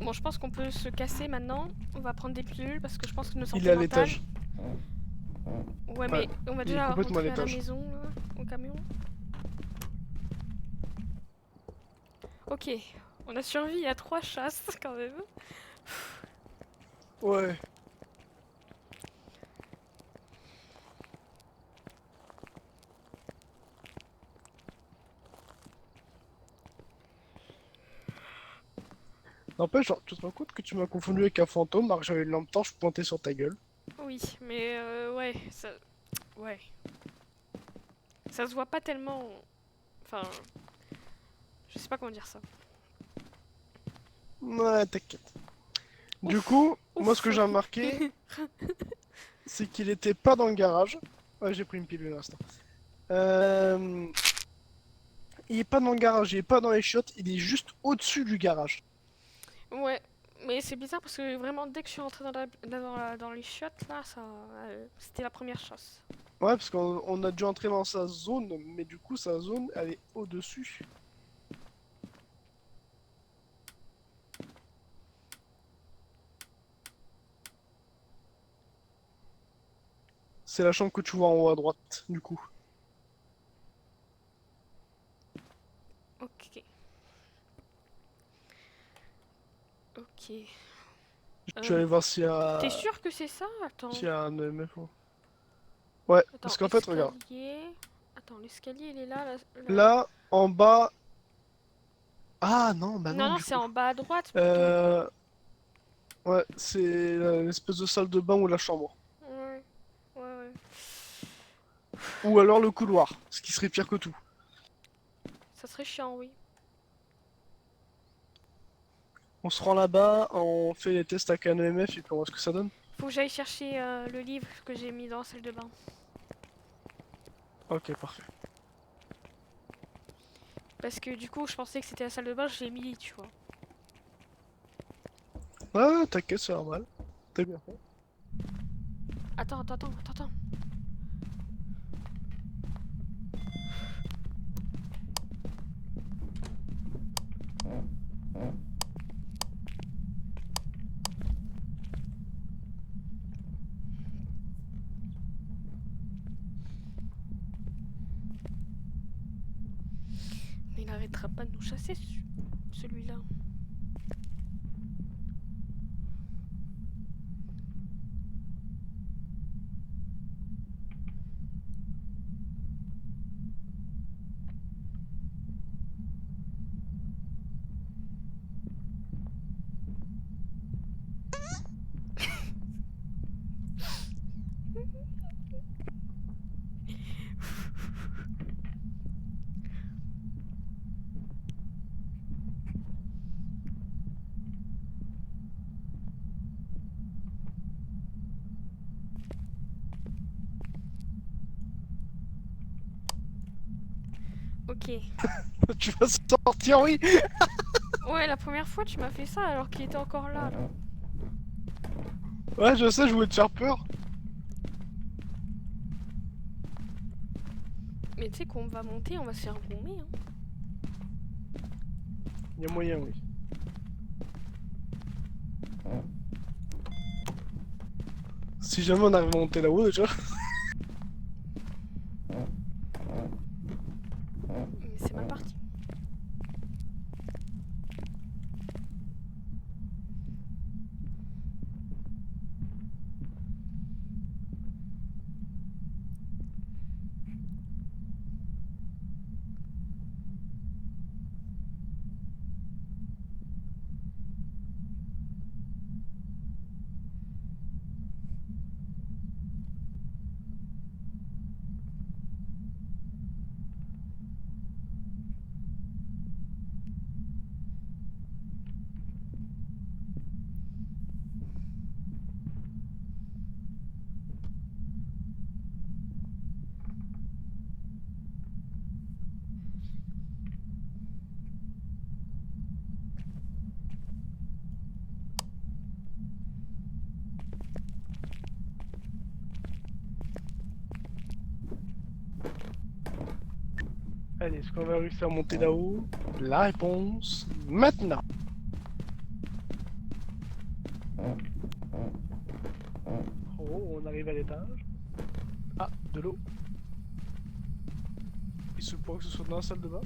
Bon, je pense qu'on peut se casser maintenant. On va prendre des pilules parce que je pense que nos Il santé est à mentale... l'étage. Ouais, mais on va il est déjà complètement à rentrer à la l'étage. maison, là, au camion. Ok, on a survécu à 3 chasses quand même. Ouais. N'empêche, genre, tu te rends compte que tu m'as confondu avec un fantôme alors que j'avais une lampe torche pointée sur ta gueule. Oui, mais ouais, ça... Ouais. Ça se voit pas tellement... Enfin... Je sais pas comment dire ça. Ouais, t'inquiète. Du Ouf, coup, moi ce ouf. que j'ai remarqué, c'est qu'il était pas dans le garage. Ouais, j'ai pris une pilule à l'instant. Il est pas dans le garage, il est pas dans les chiottes, il est juste au-dessus du garage. Ouais, mais c'est bizarre parce que vraiment dès que je suis rentrée dans les chiottes là, ça... c'était la première chasse. Ouais, parce qu'on a dû entrer dans sa zone, mais du coup, sa zone, elle est au-dessus. C'est la chambre que tu vois en haut à droite, du coup. Ok. Ok. Je vais aller voir s'il y T'es a, sûr que c'est ça? Attends. s'il y a un EMF. Ouais, Attends, parce qu'en fait, regarde. escalier... Attends, l'escalier il est là, Là, en bas... Ah non, bah Non, non, non, du c'est coup. en bas à droite plutôt. Euh... Ouais, c'est l'espèce de salle de bain ou la chambre. Ouais, ouais, ouais. Ou alors le couloir, ce qui serait pire que tout. Ça serait chiant, oui. On se rend là-bas, on fait les tests avec un EMF et puis on voit ce que ça donne. Faut que j'aille chercher le livre que j'ai mis dans la salle de bain. Ok, parfait. Parce que du coup, je pensais que c'était la salle de bain, je l'ai mis, tu vois. Ouais, t'inquiète, c'est normal. T'as bien fait. Attends, attends, attends, attends, attends. Mais il n'arrêtera pas de nous chasser, celui-là. Ok. Tu vas sortir, oui. Ouais, la première fois, tu m'as fait ça alors qu'il était encore là. Ouais, je sais, je voulais te faire peur. Mais tu sais qu'on va monter, on va se faire gommer. Hein. Il y a moyen, oui. Si jamais on arrive à monter là-haut déjà. Mais c'est mal parti. Allez, est-ce qu'on va réussir à monter là-haut? La réponse, maintenant. Oh, on arrive à l'étage. Ah, de l'eau. Il se pourrait que ce soit dans la salle de bain.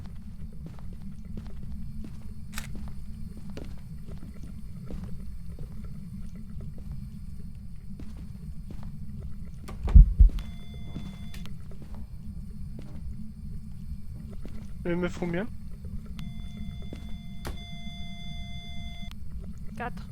Les meufs combien? 4.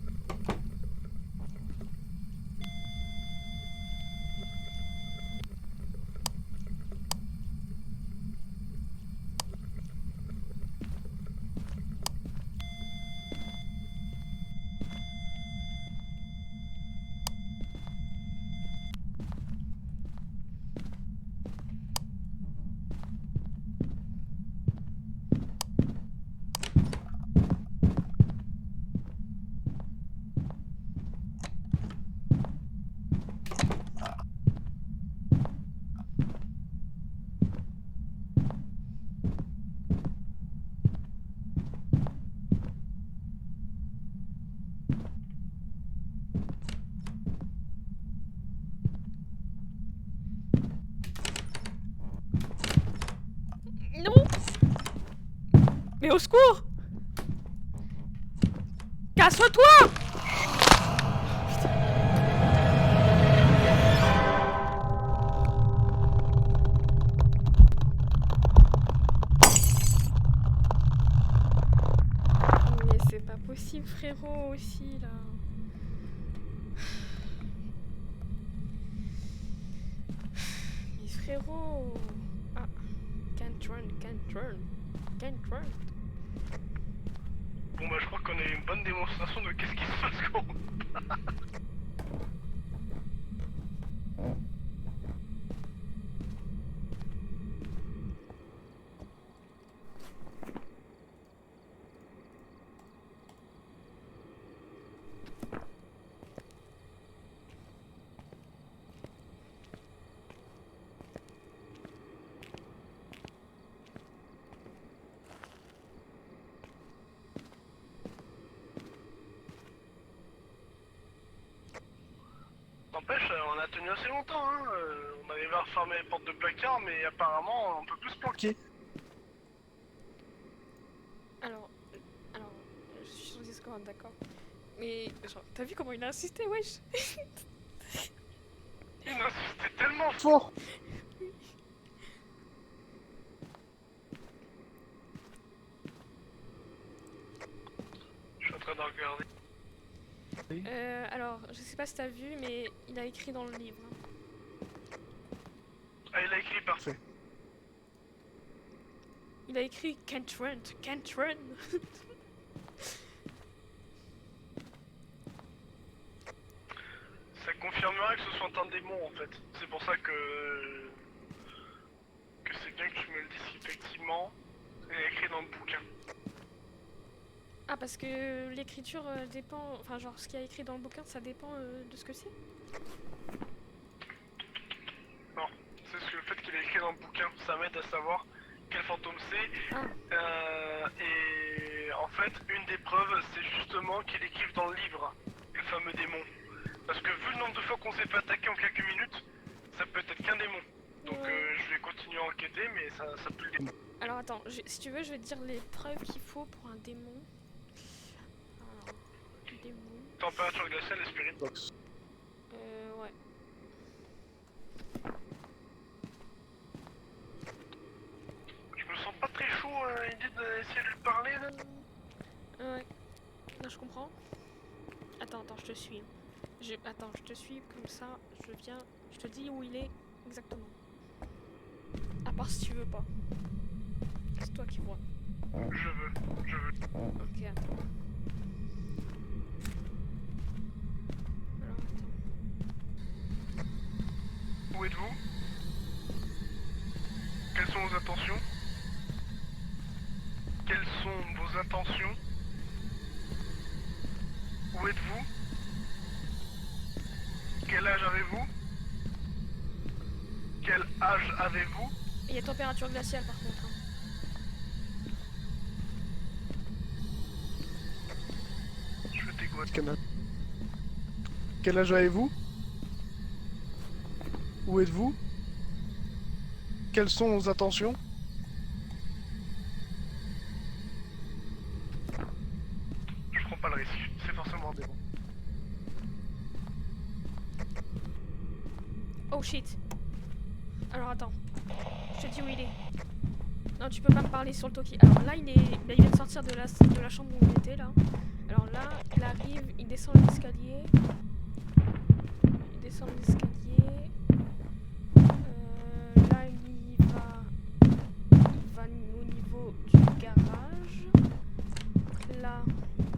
Non! Mais au secours! Casse-toi! Mais c'est pas possible, frérot, aussi, là. Mais frérot... Ah. Can't run, can't run, can't run. Bon bah je crois qu'on a eu une bonne démonstration de qu'est-ce qui se passe quand N'empêche, on a tenu assez longtemps, hein. On arrivait à refermer les portes de placard, mais apparemment on peut plus se planquer. Alors, je suis sur Discord, d'accord. Mais, genre, t'as vu comment il a insisté, wesh? Il insistait tellement fort. Fort. Je suis en train de regarder. Alors, je sais pas si t'as vu, mais il a écrit dans le livre. Ah, il a écrit parfait. Il a écrit can't run, can't run. Ça confirmerait que ce soit un démon en fait. C'est pour ça que c'est bien que tu me le dises effectivement. Il est écrit dans le bouquin. Ah, parce que l'écriture dépend... Enfin, genre, ce qu'il y a écrit dans le bouquin, ça dépend de ce que c'est. Non, c'est ce que le fait qu'il est écrit dans le bouquin, ça m'aide à savoir quel fantôme c'est. Ah. Et en fait, une des preuves, c'est justement qu'il écrive dans le livre, le fameux démon. Parce que vu le nombre de fois qu'on s'est fait attaquer en quelques minutes, ça peut être qu'un démon. Donc je vais continuer à enquêter, mais ça peut le démon. Alors, attends, si tu veux, je vais te dire les preuves qu'il faut pour un démon. Alors, démon... Température glaciale et spirit box. Ouais. Je me sens pas très chaud à l'idée d'essayer de lui parler là. Ouais. Là, je comprends. Attends, je te suis. Attends, je te suis, comme ça, je te dis où il est exactement. À part si tu veux pas. C'est toi qui vois. Je veux. Ok, attends. Alors, attends. Où êtes-vous? Quelles sont vos intentions? Quelles sont vos intentions? Où êtes-vous? Quel âge avez-vous? Quel âge avez-vous? Il y a température glaciale par contre. Hein. Je veux tes gouttes. Canal. Quel âge avez-vous? Où êtes-vous? Quelles sont vos intentions? Je prends pas le risque, c'est forcément un démon. Oh shit. Alors attends. Je te dis où il est. Non, tu peux pas me parler sur le talkie. Alors là, il vient de sortir de la chambre où il était là. Alors là, il arrive, il descend l'escalier. Il descend l'escalier. Là, il va au niveau du garage. Là,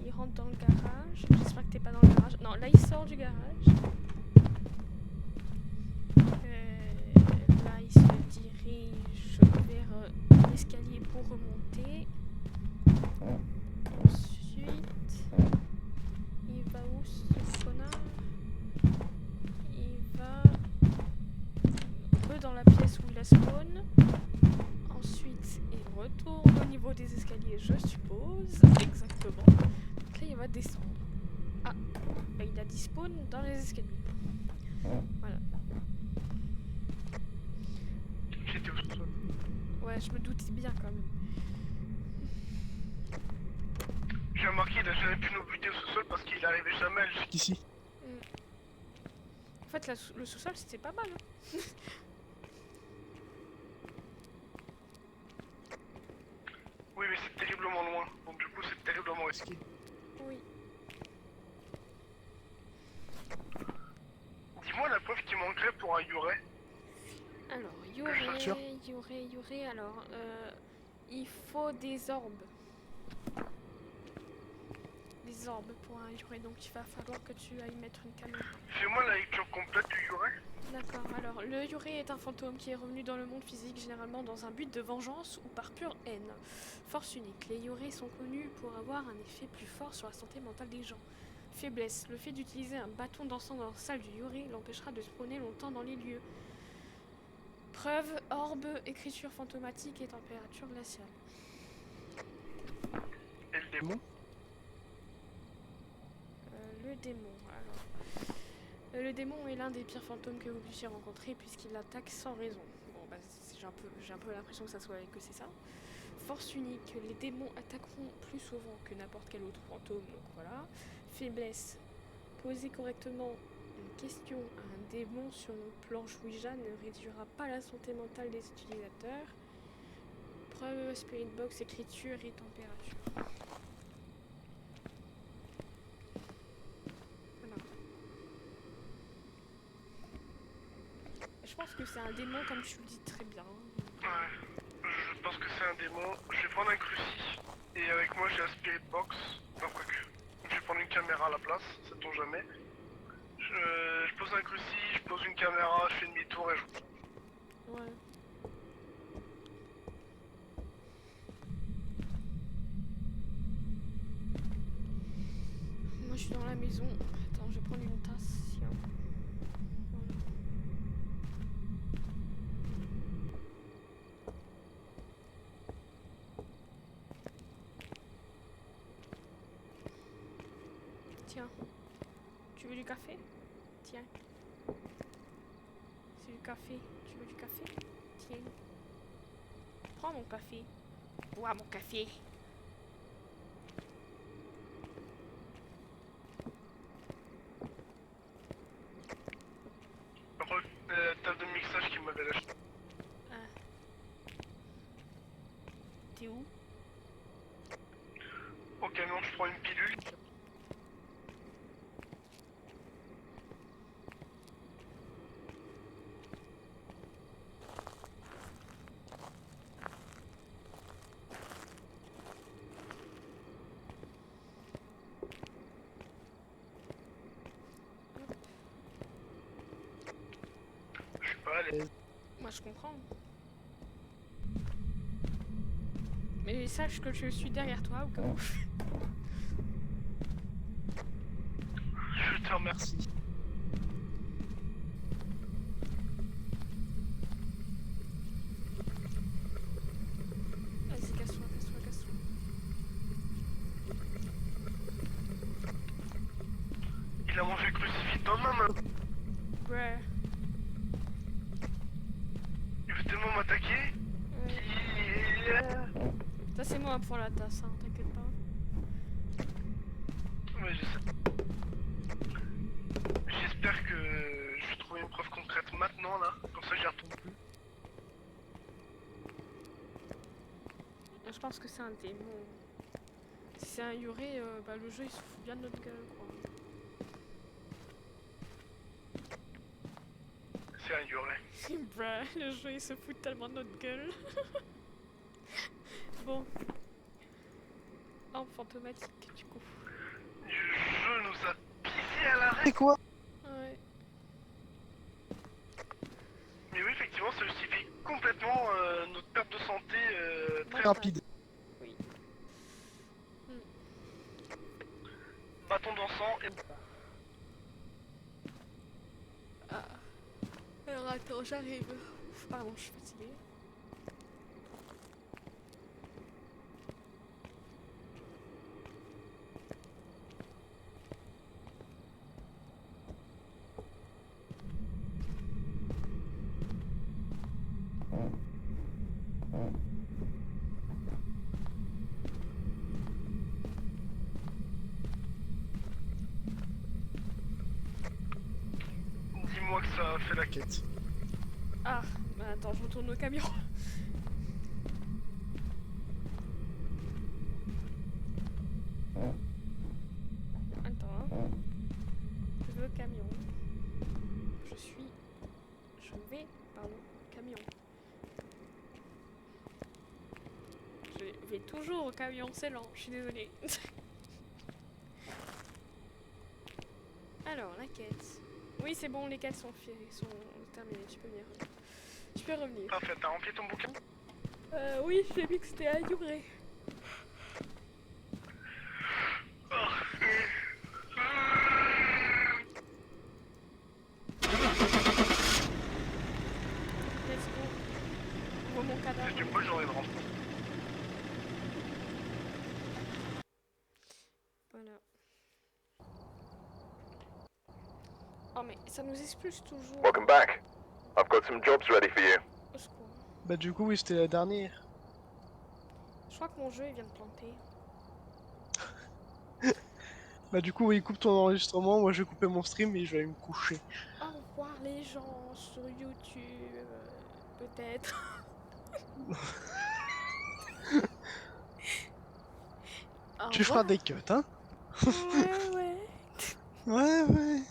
il rentre dans le garage. J'espère que t'es pas dans le garage. Non, là, il sort du garage. Là, il se dirige vers l'escalier pour remonter. Ensuite, il va où ce connard? Il va un peu dans la pièce où il a spawn. Ensuite, il retourne au niveau des escaliers, je suppose. Exactement. Donc là, il va descendre. Ah, bah, il a dit spawn dans les escaliers. Voilà. J'étais au sous-sol. Ouais, je me doutais bien quand même. J'ai remarqué qu'il a jamais pu nous buter au sous-sol parce qu'il arrivait jamais à le... Ici. En fait, le sous-sol, c'était pas mal. Hein. Oui, mais c'est terriblement loin. Donc du coup, c'est terriblement risqué. Oui. Dis-moi la preuve qui manquerait pour un Yurei. Alors, Sûr. Yurei, alors, il faut des orbes. Des orbes pour un Yurei, donc il va falloir que tu ailles mettre une caméra. Fais-moi la lecture complète du Yurei. D'accord, alors, le Yurei est un fantôme qui est revenu dans le monde physique, généralement dans un but de vengeance ou par pure haine. Force unique, les Yurei sont connus pour avoir un effet plus fort sur la santé mentale des gens. Faiblesse, le fait d'utiliser un bâton d'encens dans la salle du Yurei l'empêchera de spawner longtemps dans les lieux. Preuve, orbe, écriture fantomatique et température glaciale. Et le démon. Le démon, alors. Le démon est l'un des pires fantômes que vous puissiez rencontrer puisqu'il attaque sans raison. Bon, bah, j'ai un peu l'impression que c'est ça. Force unique, les démons attaqueront plus souvent que n'importe quel autre fantôme, donc voilà. Faiblesse, poser correctement une question à un démon sur une planche Ouija ne réduira pas la santé mentale des utilisateurs. Preuve, Spirit Box, écriture et température. Voilà. Je pense que c'est un démon comme tu le dis très bien. Ouais. Je pense que c'est un démon. Je vais prendre un crucifix. Et avec moi, j'ai un Spirit Box. Non, quoique. Je vais prendre une caméra à la place, sait-on jamais. Je pose un crucifix, je pose une caméra, je fais demi-tour et je... Ouais. Moi je suis dans la maison. Attends, je vais prendre une tasse. Tiens. Voilà. Tiens. Tu veux du café? Tiens. C'est du café. Tu veux du café? Tiens. Prends mon café. Bois mon café. Table de mixage qui m'avait lâché. Ah. T'es où? Au camion, je prends une pilule. Je suis pas à l'aise. Moi je comprends. Mais sache que je suis derrière toi au cas où. Je te remercie. Vas-y, casse-toi, casse-toi, casse-toi. Il a mangé le crucifix dans ma main. Ouais. Il veut tellement m'attaquer. Ça c'est moi pour la tasse, hein, t'inquiète pas. Ouais, je sais. J'espère que je vais trouver une preuve concrète maintenant là. Comme ça, j'y retourne plus. pense que c'est un démon. Si c'est un Yurei, bah, le jeu il se fout bien de notre gueule, quoi. C'est un Yurei. Bruh, le jeu il se fout tellement de notre gueule. Bon. Arme fantomatique, du coup. Le jeu nous a pissé à l'arrêt. C'est quoi? Ouais. Mais oui, effectivement, ça justifie complètement notre perte de santé très Rapide. Oui. bâton d'encens et... Ah. Alors attends, j'arrive. Ouf, pardon, je suis fatiguée. Dis-moi que ça a fait la quête. Quête. Ah, bah attends, je retourne au camion. Attends, hein. Je vais au camion. Je vais, pardon, camion. Je vais toujours au camion, c'est lent, je suis désolée. Alors, la quête. Oui, c'est bon, les quêtes sont terminées, tu peux venir. Tu peux revenir. Parfait, t'as rempli ton bouquin? Oui, j'ai vu que c'était à Yurei. Let's go. On voit mon cadavre. Si tu peux, j'aurais de rentrer. Voilà. Oh mais ça nous expulse toujours. Welcome back. I've got some jobs ready for you. Au secours. Bah du coup oui c'était la dernière. Je crois que mon jeu il vient de planter. Bah du coup oui coupe ton enregistrement, moi je vais couper mon stream et je vais aller me coucher. Au revoir les gens sur YouTube. Peut-être. Au Tu feras revoir. des cuts hein? Ouais, ouais. Ouais ouais.